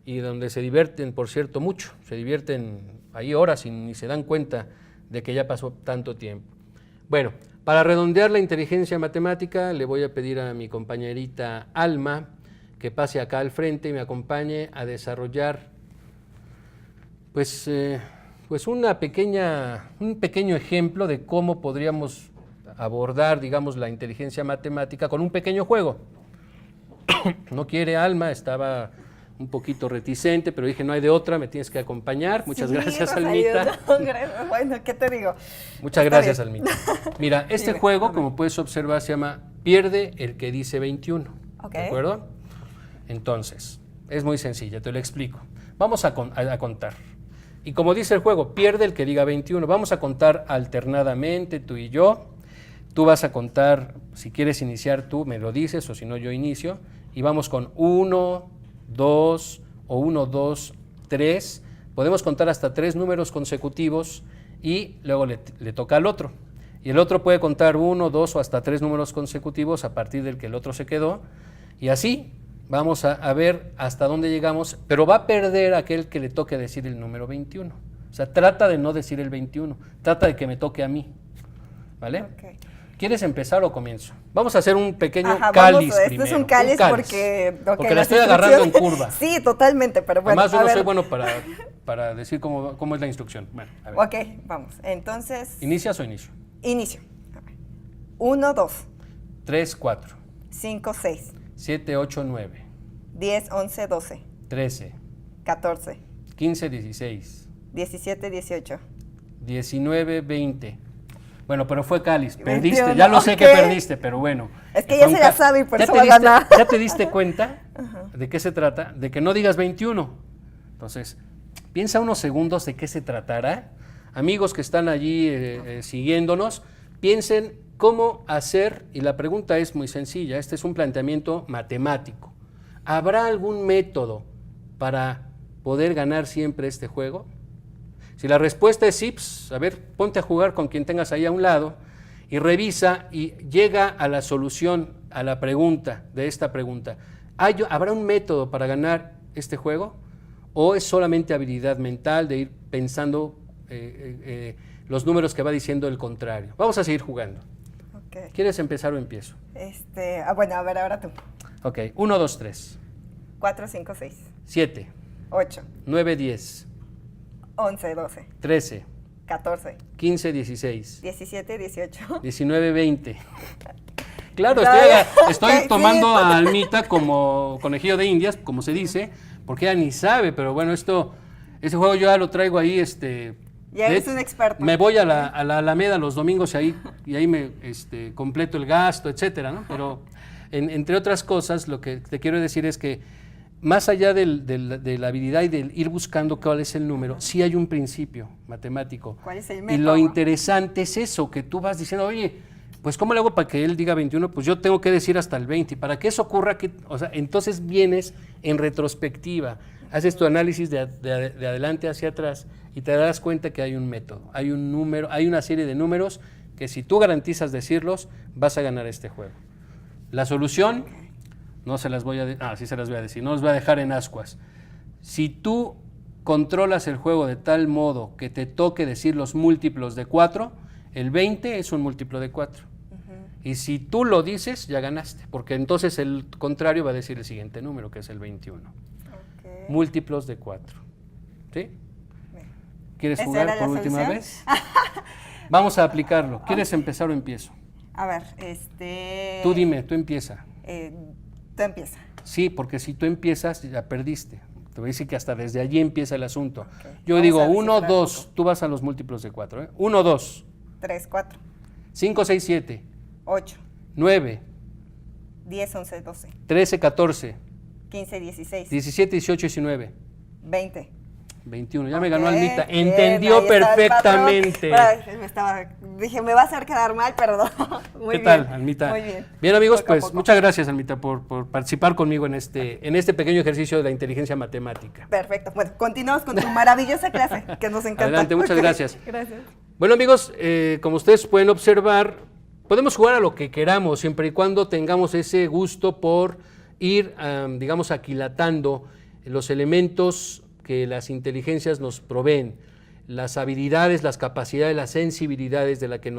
y donde se divierten, por cierto, mucho. Se divierten ahí horas y ni se dan cuenta de que ya pasó tanto tiempo. Bueno, para redondear la inteligencia matemática, le voy a pedir a mi compañerita Alma que pase acá al frente y me acompañe a desarrollar pues un pequeño ejemplo de cómo podríamos abordar, digamos, la inteligencia matemática con un pequeño juego. No quiere Alma, estaba un poquito reticente, pero dije, no hay de otra, me tienes que acompañar. Muchas gracias, Almita. Bueno, ¿qué te digo? Muchas gracias, Almita. Mira, este juego, como puedes observar, se llama Pierde el que dice 21. Ok. ¿De acuerdo? Entonces, es muy sencilla, te lo explico. Vamos a contar. Y como dice el juego, pierde el que diga 21. Vamos a contar alternadamente, tú y yo. Tú vas a contar, si quieres iniciar tú, me lo dices, o si no, yo inicio. Y vamos con 1, 2, o 1, 2, 3. Podemos contar hasta 3 números consecutivos y luego le toca al otro. Y el otro puede contar 1, 2 o hasta 3 números consecutivos a partir del que el otro se quedó. Y así vamos a ver hasta dónde llegamos, pero va a perder aquel que le toque decir el número 21. O sea, trata de no decir el 21, trata de que me toque a mí, ¿vale? Okay. ¿Quieres empezar o comienzo? Vamos a hacer un pequeño cáliz primero. Este es un cáliz porque... Okay, porque la estoy agarrando en curva. Sí, totalmente, pero bueno. Además, yo no soy bueno para decir cómo es la instrucción. Bueno, a ver. Ok, vamos. Entonces... ¿Inicias o inicio? Inicio. 1, 2. 3, 4. 5, 6. 7, 8, 9. 10, 11, 12. 13. 14. 15, 16. 17, 18. 19, 20. Bueno, pero fue cáliz, 21, perdiste, ya lo sé que perdiste, pero bueno. Es que ya se la sabe y por eso va a ganar. ¿Ya te diste cuenta de qué se trata? De que no digas 21. Entonces, piensa unos segundos de qué se tratará. Amigos que están allí siguiéndonos, piensen cómo hacer, y la pregunta es muy sencilla, este es un planteamiento matemático. ¿Habrá algún método para poder ganar siempre este juego? Si la respuesta es sí, pues, a ver, ponte a jugar con quien tengas ahí a un lado y revisa y llega a la solución a la pregunta, de esta pregunta. ¿Habrá un método para ganar este juego? ¿O es solamente habilidad mental de ir pensando los números que va diciendo el contrario? Vamos a seguir jugando. Okay. ¿Quieres empezar o empiezo? Bueno, a ver, ahora tú. Ok, 1, 2, 3. 4, 5, 6. 7. 8. 9, 10. 11, 12. 13. 14. 15, 16. 17, 18. 19, 20. Claro, No, estoy okay, tomando sí. a Almita como conejillo de indias, como se dice, porque ella ni sabe, pero bueno, este juego yo ya lo traigo ahí Ya eres un experto. Me voy a la Alameda los domingos y ahí me completo el gasto, etcétera, ¿no? Pero entre otras cosas, lo que te quiero decir es que más allá de la habilidad y del ir buscando cuál es el número, sí hay un principio matemático. ¿Cuál es el Y método? lo interesante es eso, que tú vas diciendo, oye, pues ¿cómo le hago para que él diga 21? Pues yo tengo que decir hasta el 20. Y para que eso ocurra, entonces vienes en retrospectiva, haces tu análisis de adelante hacia atrás y te das cuenta que hay un método, hay un número, hay una serie de números que si tú garantizas decirlos, vas a ganar este juego. La solución, no se las voy a sí se las voy a decir, no los voy a dejar en ascuas. Si tú controlas el juego de tal modo que te toque decir los múltiplos de 4, el 20 es un múltiplo de 4. Y si tú lo dices, ya ganaste, porque entonces el contrario va a decir el siguiente número, que es el 21. Ok. Múltiplos de 4. ¿Sí? ¿Quieres ¿Esa jugar era la por última solución? vez? Vamos a aplicarlo. ¿Quieres empezar o empiezo? A ver, Tú dime, tú empieza. Tú empieza. Sí, porque si tú empiezas, ya perdiste. Te voy a decir que hasta desde allí empieza el asunto. Okay. Yo Vamos digo a 1, descifrar 2, un poco. tú vas a los múltiplos de 4. 1, 2, 3, 4, 5, 6, 7, 8, 9, 10, 11, 12, 13, 14, 15, 16, 17, 18, 19, 20. 21. Ya me Ok, ganó Almita. bien, Entendió ahí está el perfectamente. patrón. Dije, me va a hacer quedar mal, perdón. Muy ¿Qué bien, tal, Almita? Muy bien. Bien, amigos, Poco a pues poco. muchas gracias, Almita, por participar conmigo en este pequeño ejercicio de la inteligencia matemática. Perfecto. Bueno, continuamos con tu maravillosa clase, que nos encanta. Adelante, muchas Ok, gracias. Gracias. Bueno, amigos, como ustedes pueden observar, podemos jugar a lo que queramos, siempre y cuando tengamos ese gusto por ir, digamos, aquilatando los elementos que las inteligencias nos proveen, las habilidades, las capacidades, las sensibilidades de las que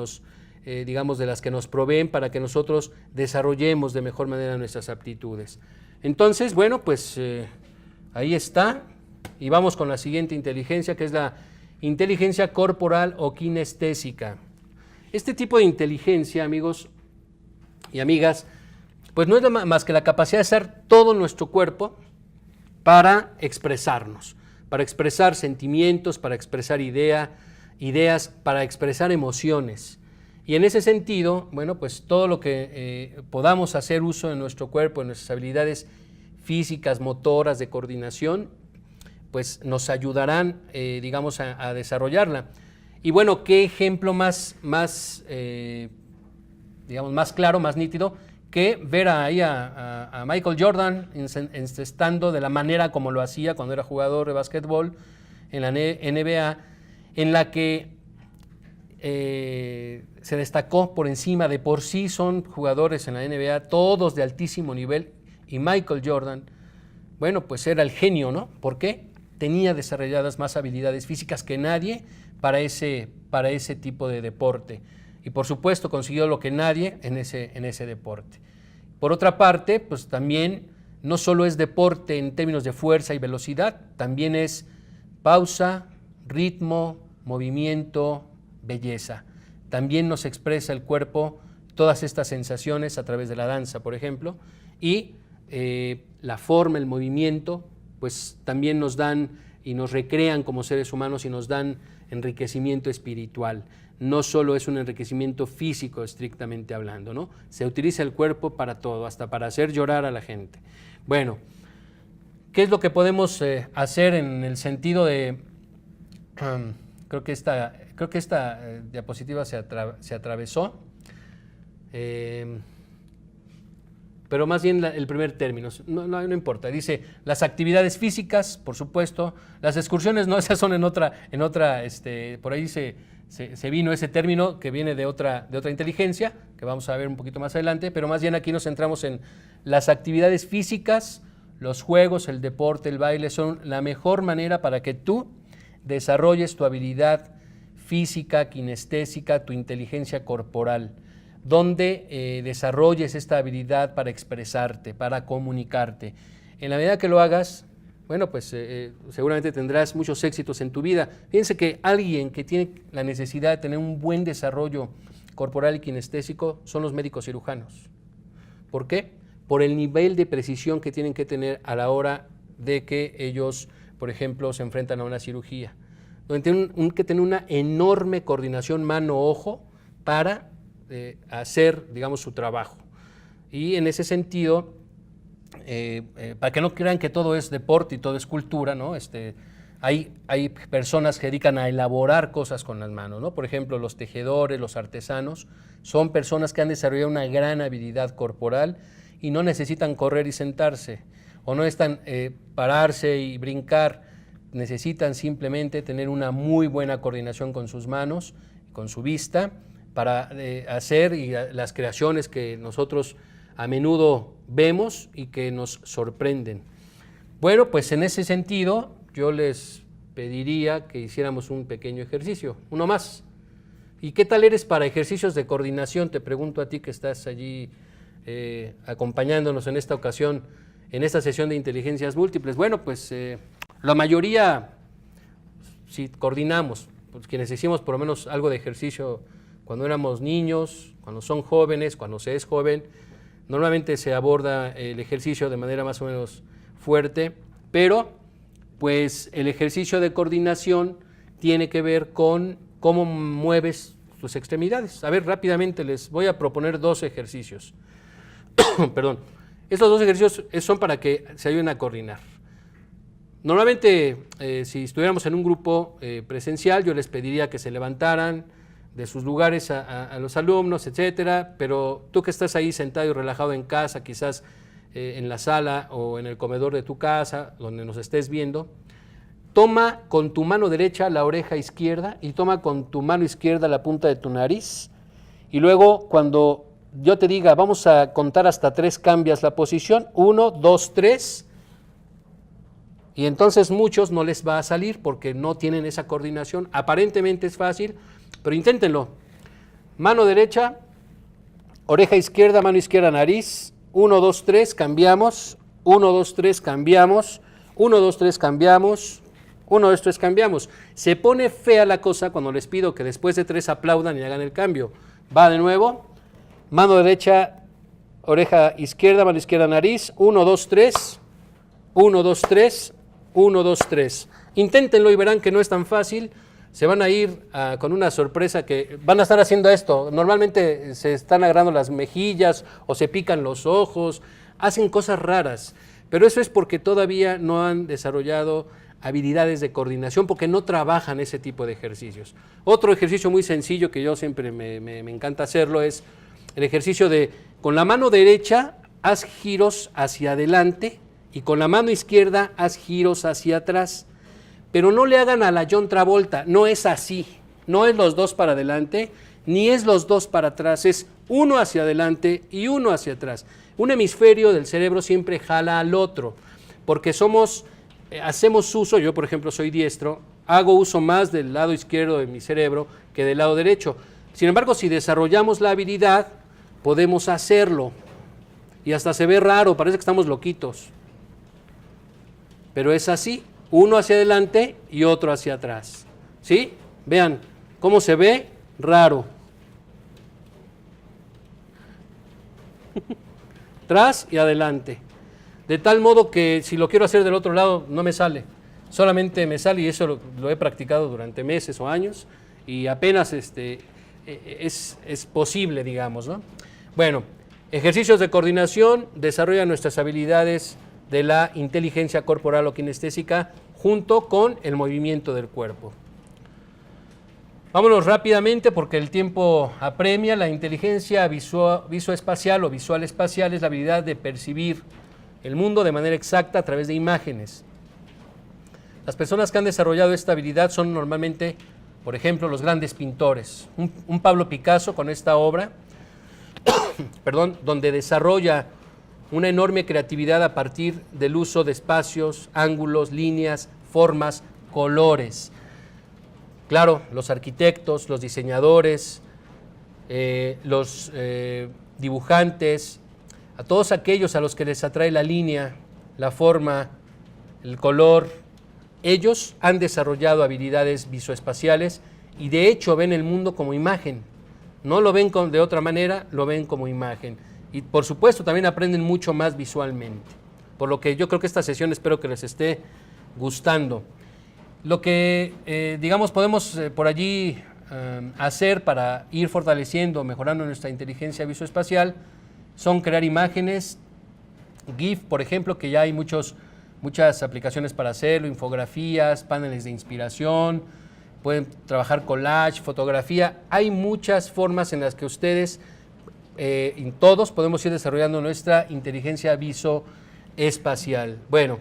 nos proveen para que nosotros desarrollemos de mejor manera nuestras aptitudes. Entonces, bueno, pues ahí está, y vamos con la siguiente inteligencia, que es la inteligencia corporal o kinestésica. Este tipo de inteligencia, amigos y amigas, pues no es más que la capacidad de usar todo nuestro cuerpo para expresarnos, para expresar sentimientos, para expresar ideas, para expresar emociones. Y en ese sentido, bueno, pues todo lo que podamos hacer uso de nuestro cuerpo, de nuestras habilidades físicas, motoras, de coordinación, pues nos ayudarán, digamos, a desarrollarla. Y bueno, ¿qué ejemplo más claro, más nítido, que ver ahí a Michael Jordan encestando de la manera como lo hacía cuando era jugador de básquetbol en la NBA, en la que se destacó por encima de por sí son jugadores en la NBA, todos de altísimo nivel, y Michael Jordan, bueno, pues era el genio, ¿no? ¿Por qué? Tenía desarrolladas más habilidades físicas que nadie para ese tipo de deporte. Y por supuesto consiguió lo que nadie en ese deporte. Por otra parte, pues también no solo es deporte en términos de fuerza y velocidad, también es pausa, ritmo, movimiento, belleza. También nos expresa el cuerpo todas estas sensaciones a través de la danza, por ejemplo, y la forma, el movimiento, pues también nos dan y nos recrean como seres humanos y nos dan enriquecimiento espiritual. No solo es un enriquecimiento físico estrictamente hablando, ¿no? Se utiliza el cuerpo para todo, hasta para hacer llorar a la gente. Bueno, ¿qué es lo que podemos hacer en el sentido de... creo que esta diapositiva se atravesó, pero más bien el primer término, no importa. Dice, las actividades físicas, por supuesto, las excursiones, no, esas son en otra por ahí se vino ese término que viene de otra inteligencia, que vamos a ver un poquito más adelante, pero más bien aquí nos centramos en las actividades físicas, los juegos, el deporte, el baile, son la mejor manera para que tú desarrolles tu habilidad física, kinestésica, tu inteligencia corporal, donde desarrolles esta habilidad para expresarte, para comunicarte. En la medida que lo hagas, bueno, pues seguramente tendrás muchos éxitos en tu vida. Fíjense que alguien que tiene la necesidad de tener un buen desarrollo corporal y kinestésico son los médicos cirujanos. ¿Por qué? Por el nivel de precisión que tienen que tener a la hora de que ellos, por ejemplo, se enfrentan a una cirugía, donde tienen que tener una enorme coordinación mano-ojo para hacer, digamos, su trabajo. Y en ese sentido, para que no crean que todo es deporte y todo es cultura, ¿no? Hay personas que dedican a elaborar cosas con las manos, ¿no? Por ejemplo, los tejedores, los artesanos, son personas que han desarrollado una gran habilidad corporal y no necesitan correr y sentarse, o no necesitan pararse y brincar, necesitan simplemente tener una muy buena coordinación con sus manos, con su vista, para hacer las creaciones que nosotros a menudo vemos y que nos sorprenden. Bueno, pues en ese sentido, yo les pediría que hiciéramos un pequeño ejercicio, uno más. ¿Y qué tal eres para ejercicios de coordinación? Te pregunto a ti que estás allí acompañándonos en esta ocasión, en esta sesión de inteligencias múltiples. Bueno, pues la mayoría, si coordinamos, pues quienes hicimos por lo menos algo de ejercicio cuando éramos niños, cuando son jóvenes, cuando se es joven, normalmente se aborda el ejercicio de manera más o menos fuerte, pero pues el ejercicio de coordinación tiene que ver con cómo mueves tus extremidades. A ver, rápidamente les voy a proponer 2 ejercicios. Perdón. Estos 2 ejercicios son para que se ayuden a coordinar. Normalmente, si estuviéramos en un grupo presencial, yo les pediría que se levantaran de sus lugares a los alumnos, etcétera, pero tú que estás ahí sentado y relajado en casa, quizás en la sala o en el comedor de tu casa, donde nos estés viendo, toma con tu mano derecha la oreja izquierda y toma con tu mano izquierda la punta de tu nariz, y luego cuando yo te diga vamos a contar hasta 3, cambias la posición, 1, 2, 3, y entonces muchos no les va a salir porque no tienen esa coordinación. Aparentemente es fácil, pero inténtenlo. Mano derecha, oreja izquierda, mano izquierda, nariz, 1, 2, 3, cambiamos, 1, 2, 3, cambiamos, 1, 2, 3, cambiamos, 1, 2, 3, cambiamos. Se pone fea la cosa cuando les pido que después de 3 aplaudan y hagan el cambio. Va de nuevo, mano derecha, oreja izquierda, mano izquierda, nariz, 1, 2, 3, 1, 2, 3, 1, 2, 3. Inténtenlo y verán que no es tan fácil. Se van a ir con una sorpresa que van a estar haciendo esto. Normalmente se están agarrando las mejillas o se pican los ojos, hacen cosas raras, pero eso es porque todavía no han desarrollado habilidades de coordinación, porque no trabajan ese tipo de ejercicios. Otro ejercicio muy sencillo que yo siempre me encanta hacerlo es el ejercicio de, con la mano derecha, haz giros hacia adelante y con la mano izquierda, haz giros hacia atrás. Pero no le hagan a la John Travolta, no es así, no es los 2 para adelante, ni es los 2 para atrás, es uno hacia adelante y uno hacia atrás. Un hemisferio del cerebro siempre jala al otro, porque hacemos uso, yo por ejemplo soy diestro, hago uso más del lado izquierdo de mi cerebro que del lado derecho. Sin embargo, si desarrollamos la habilidad, podemos hacerlo, y hasta se ve raro, parece que estamos loquitos, pero es así. Uno hacia adelante y otro hacia atrás. ¿Sí? Vean cómo se ve raro. Atrás y adelante. De tal modo que si lo quiero hacer del otro lado no me sale. Solamente me sale, y eso lo he practicado durante meses o años, y apenas es posible, digamos, ¿no? Bueno, ejercicios de coordinación desarrollan nuestras habilidades de la inteligencia corporal o kinestésica junto con el movimiento del cuerpo. Vámonos rápidamente porque el tiempo apremia. La inteligencia visoespacial o visual espacial es la habilidad de percibir el mundo de manera exacta a través de imágenes. Las personas que han desarrollado esta habilidad son normalmente, por ejemplo, los grandes pintores. Un Pablo Picasso con esta obra, donde desarrolla una enorme creatividad a partir del uso de espacios, ángulos, líneas, formas, colores. Claro, los arquitectos, los diseñadores, los dibujantes, a todos aquellos a los que les atrae la línea, la forma, el color, ellos han desarrollado habilidades visoespaciales y de hecho ven el mundo como imagen. No lo ven de otra manera, lo ven como imagen. Y por supuesto también aprenden mucho más visualmente. Por lo que yo creo que esta sesión espero que les esté gustando. Lo que, digamos, podemos por allí hacer para ir fortaleciendo, mejorando nuestra inteligencia visoespacial, son crear imágenes, GIF, por ejemplo, que ya hay muchas aplicaciones para hacerlo, infografías, paneles de inspiración, pueden trabajar collage, fotografía. Hay muchas formas en las que ustedes y todos podemos ir desarrollando nuestra inteligencia visoespacial. Bueno,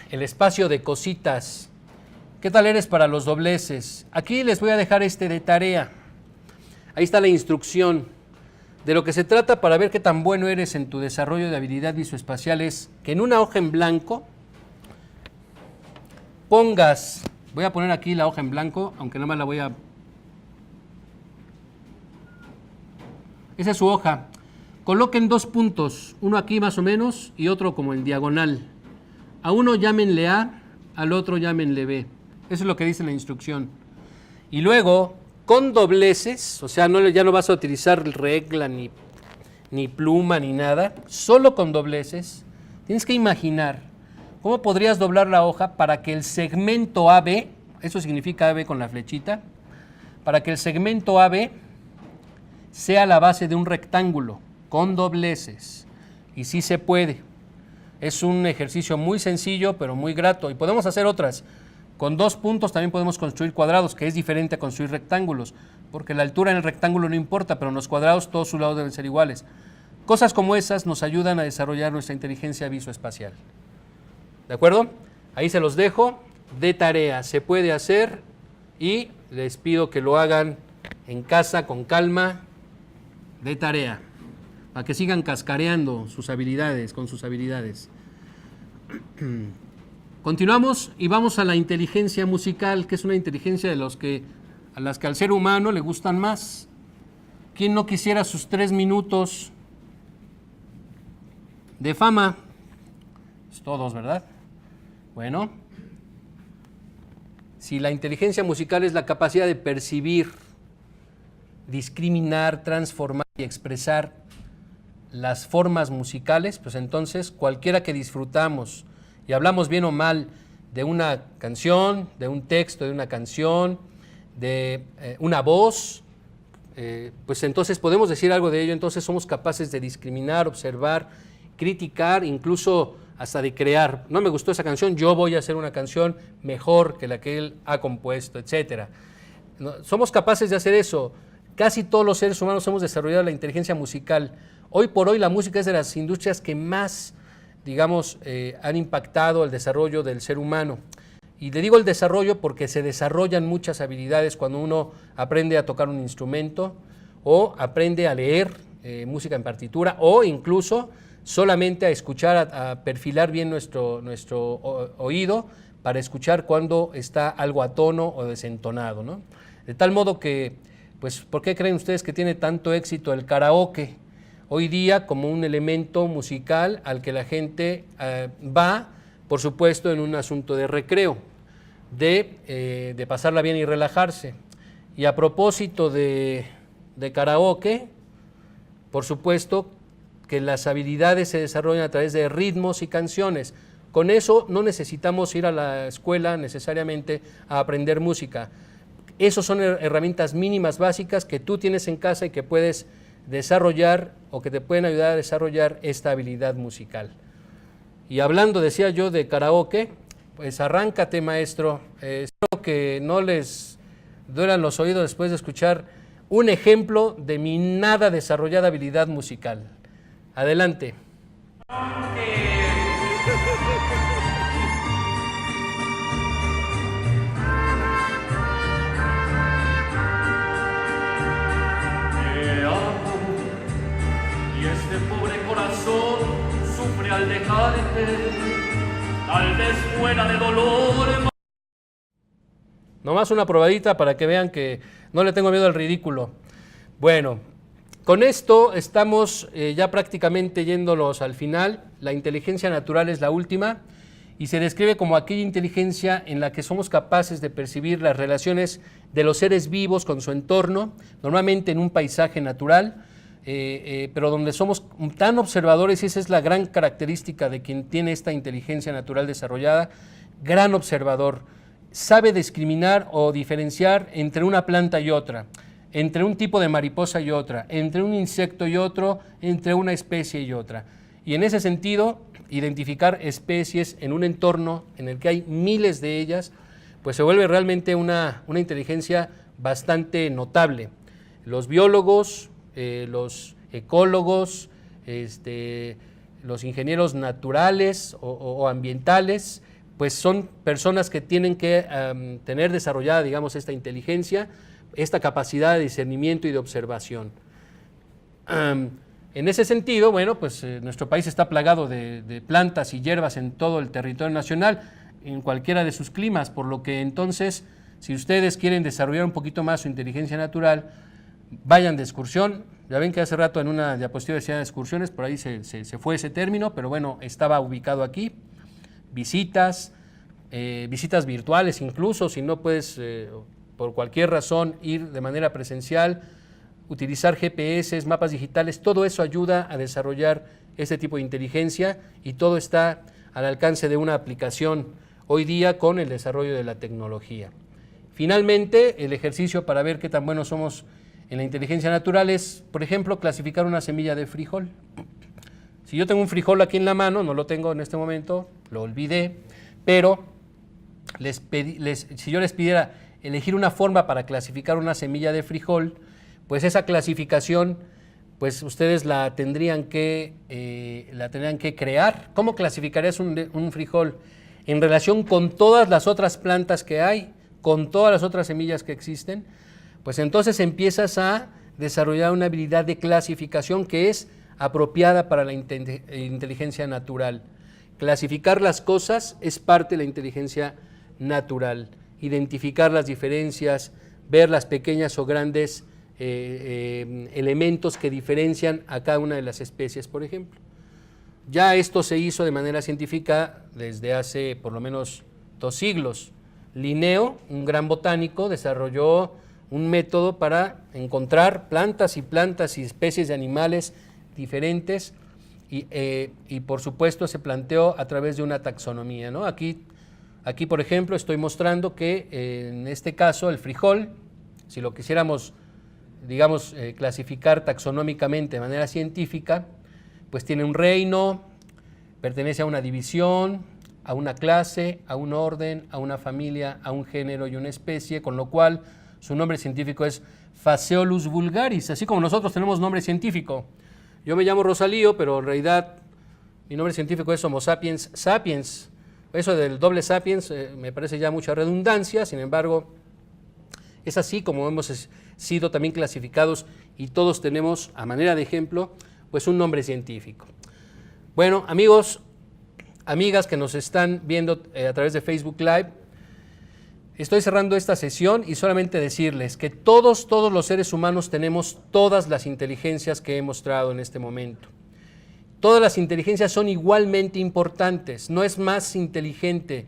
el espacio de cositas. ¿Qué tal eres para los dobleces? Aquí les voy a dejar de tarea. Ahí está la instrucción. De lo que se trata para ver qué tan bueno eres en tu desarrollo de habilidad visoespacial es que en una hoja en blanco pongas, voy a poner aquí la hoja en blanco, aunque nada más la voy a... Esa es su hoja. Coloquen 2 puntos, uno aquí más o menos y otro como en diagonal. A uno llámenle A, al otro llámenle B. Eso es lo que dice la instrucción. Y luego, con dobleces, o sea, ya no vas a utilizar regla, ni pluma, ni nada, solo con dobleces, tienes que imaginar cómo podrías doblar la hoja para que el segmento AB, eso significa AB con la flechita, para que el segmento AB sea la base de un rectángulo, con dobleces. Y sí se puede. Es un ejercicio muy sencillo, pero muy grato. Y podemos hacer otras. Con 2 puntos también podemos construir cuadrados, que es diferente a construir rectángulos, porque la altura en el rectángulo no importa, pero en los cuadrados todos sus lados deben ser iguales. Cosas como esas nos ayudan a desarrollar nuestra inteligencia visoespacial. ¿De acuerdo? Ahí se los dejo de tarea. Se puede hacer y les pido que lo hagan en casa con calma, de tarea, para que sigan cascareando sus habilidades, con sus habilidades. Continuamos y vamos a la inteligencia musical, que es una inteligencia a las que al ser humano le gustan más. ¿Quién no quisiera sus 3 minutos de fama? Pues todos, ¿verdad? Bueno, si la inteligencia musical es la capacidad de percibir, discriminar, transformar y expresar las formas musicales, pues entonces cualquiera que disfrutamos y hablamos bien o mal de una canción, de un texto de una canción, de una voz, pues entonces podemos decir algo de ello. Entonces somos capaces de discriminar, observar, criticar, incluso hasta de crear. No me gustó esa canción, yo voy a hacer una canción mejor que la que él ha compuesto, etc. Somos capaces de hacer eso. Casi todos los seres humanos hemos desarrollado la inteligencia musical. Hoy por hoy la música es de las industrias que más, digamos, han impactado el desarrollo del ser humano. Y le digo el desarrollo porque se desarrollan muchas habilidades cuando uno aprende a tocar un instrumento o aprende a leer música en partitura o incluso solamente a escuchar, a perfilar bien nuestro oído para escuchar cuando está algo a tono o desentonado, ¿no? De tal modo que, pues, ¿por qué creen ustedes que tiene tanto éxito el karaoke hoy día como un elemento musical al que la gente va, por supuesto, en un asunto de recreo, de pasarla bien y relajarse? Y a propósito de karaoke, por supuesto que las habilidades se desarrollan a través de ritmos y canciones. Con eso no necesitamos ir a la escuela necesariamente a aprender música. Esas son herramientas mínimas básicas que tú tienes en casa y que puedes desarrollar o que te pueden ayudar a desarrollar esta habilidad musical. Y hablando, decía yo, de karaoke, pues arráncate, maestro. Espero que no les duelan los oídos después de escuchar un ejemplo de mi nada desarrollada habilidad musical. Adelante. Y este pobre corazón sufre al dejarte, tal vez fuera de dolor. Nomás una probadita para que vean que no le tengo miedo al ridículo. Bueno, con esto estamos ya prácticamente yéndonos al final. La inteligencia natural es la última y se describe como aquella inteligencia en la que somos capaces de percibir las relaciones de los seres vivos con su entorno, normalmente en un paisaje natural, pero donde somos tan observadores, y esa es la gran característica de quien tiene esta inteligencia natural desarrollada, gran observador, sabe discriminar o diferenciar entre una planta y otra, entre un tipo de mariposa y otra, entre un insecto y otro, entre una especie y otra. Y en ese sentido, identificar especies en un entorno en el que hay miles de ellas, pues se vuelve realmente una inteligencia bastante notable. Los biólogos, los ecólogos, los ingenieros naturales o ambientales, pues son personas que tienen que tener desarrollada, digamos, esta inteligencia, esta capacidad de discernimiento y de observación. En ese sentido, bueno, pues nuestro país está plagado de plantas y hierbas en todo el territorio nacional, en cualquiera de sus climas, por lo que entonces, si ustedes quieren desarrollar un poquito más su inteligencia natural, vayan de excursión. Ya ven que hace rato en una diapositiva decía de excursiones, por ahí se fue ese término, pero bueno, estaba ubicado aquí. Visitas virtuales incluso, si no puedes por cualquier razón ir de manera presencial, utilizar GPS, mapas digitales, todo eso ayuda a desarrollar este tipo de inteligencia y todo está al alcance de una aplicación hoy día con el desarrollo de la tecnología. Finalmente, el ejercicio para ver qué tan buenos somos en la inteligencia natural es, por ejemplo, clasificar una semilla de frijol. Si yo tengo un frijol aquí en la mano, no lo tengo en este momento, lo olvidé, pero si yo les pidiera elegir una forma para clasificar una semilla de frijol, pues esa clasificación, pues ustedes la tendrían que crear. ¿Cómo clasificarías un frijol? En relación con todas las otras plantas que hay, con todas las otras semillas que existen, pues entonces empiezas a desarrollar una habilidad de clasificación que es apropiada para la inteligencia natural. Clasificar las cosas es parte de la inteligencia natural. Identificar las diferencias, ver las pequeñas o grandes elementos que diferencian a cada una de las especies, por ejemplo. Ya esto se hizo de manera científica desde hace por lo menos 2 siglos. Linneo, un gran botánico, desarrolló un método para encontrar plantas y especies de animales diferentes y por supuesto se planteó a través de una taxonomía, ¿no? Aquí, por ejemplo, estoy mostrando que en este caso el frijol, si lo quisiéramos, digamos, clasificar taxonómicamente de manera científica, pues tiene un reino, pertenece a una división, a una clase, a un orden, a una familia, a un género y una especie, con lo cual su nombre científico es Phaseolus vulgaris, así como nosotros tenemos nombre científico. Yo me llamo Rosalío, pero en realidad mi nombre científico es Homo sapiens sapiens. Eso del doble sapiens me parece ya mucha redundancia, sin embargo, es así como hemos sido también clasificados y todos tenemos, a manera de ejemplo, pues un nombre científico. Bueno, amigos, amigas que nos están viendo a través de Facebook Live, estoy cerrando esta sesión y solamente decirles que todos los seres humanos tenemos todas las inteligencias que he mostrado en este momento. Todas las inteligencias son igualmente importantes. No es más inteligente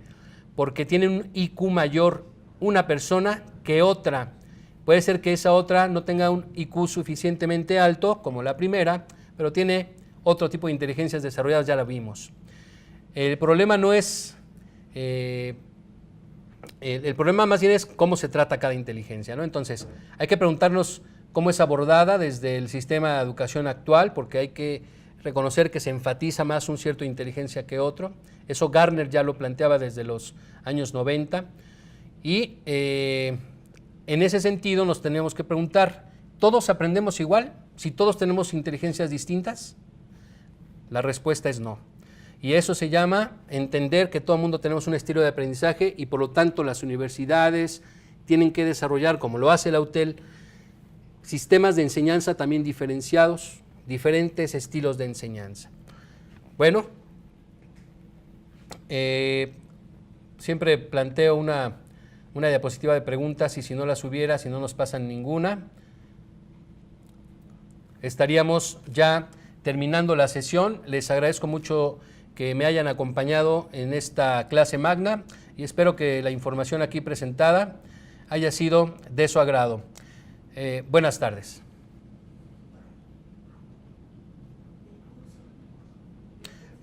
porque tiene un IQ mayor una persona que otra. Puede ser que esa otra no tenga un IQ suficientemente alto como la primera, pero tiene otro tipo de inteligencias desarrolladas, ya la vimos. El problema no es... el problema más bien es cómo se trata cada inteligencia, ¿no? Entonces, hay que preguntarnos cómo es abordada desde el sistema de educación actual, porque hay que reconocer que se enfatiza más un cierto inteligencia que otro. Eso Gardner ya lo planteaba desde los años 90. Y en ese sentido nos tenemos que preguntar, ¿todos aprendemos igual? Si todos tenemos inteligencias distintas, la respuesta es no. Y eso se llama entender que todo el mundo tenemos un estilo de aprendizaje y por lo tanto las universidades tienen que desarrollar, como lo hace la UTEL, sistemas de enseñanza también diferenciados, diferentes estilos de enseñanza. Bueno, siempre planteo una diapositiva de preguntas y si no las hubiera, si no nos pasan ninguna, estaríamos ya terminando la sesión. Les agradezco mucho que me hayan acompañado en esta clase magna y espero que la información aquí presentada haya sido de su agrado. Buenas tardes.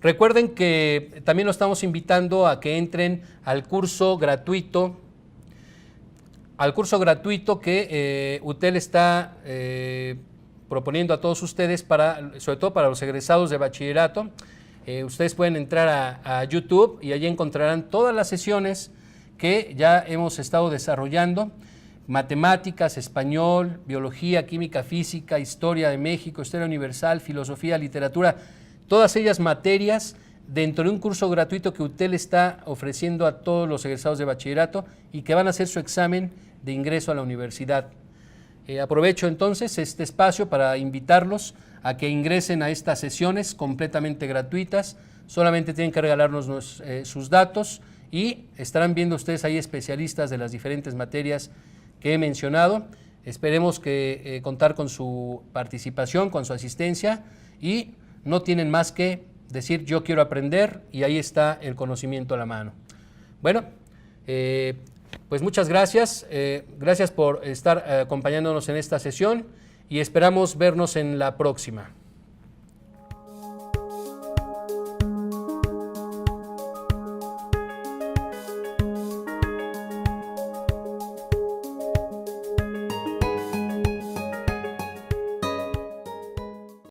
Recuerden que también los estamos invitando a que entren al curso gratuito que UTEL está proponiendo a todos ustedes, sobre todo para los egresados de bachillerato. Ustedes pueden entrar a YouTube y allí encontrarán todas las sesiones que ya hemos estado desarrollando: matemáticas, español, biología, química, física, historia de México, historia universal, filosofía, literatura, todas ellas materias dentro de un curso gratuito que UTEL está ofreciendo a todos los egresados de bachillerato y que van a hacer su examen de ingreso a la universidad. Aprovecho entonces este espacio para invitarlos a que ingresen a estas sesiones completamente gratuitas. Solamente tienen que regalarnos sus datos y estarán viendo ustedes ahí especialistas de las diferentes materias que he mencionado. Esperemos que contar con su participación, con su asistencia, y no tienen más que decir yo quiero aprender y ahí está el conocimiento a la mano. Bueno, pues muchas gracias. Gracias por estar acompañándonos en esta sesión y esperamos vernos en la próxima.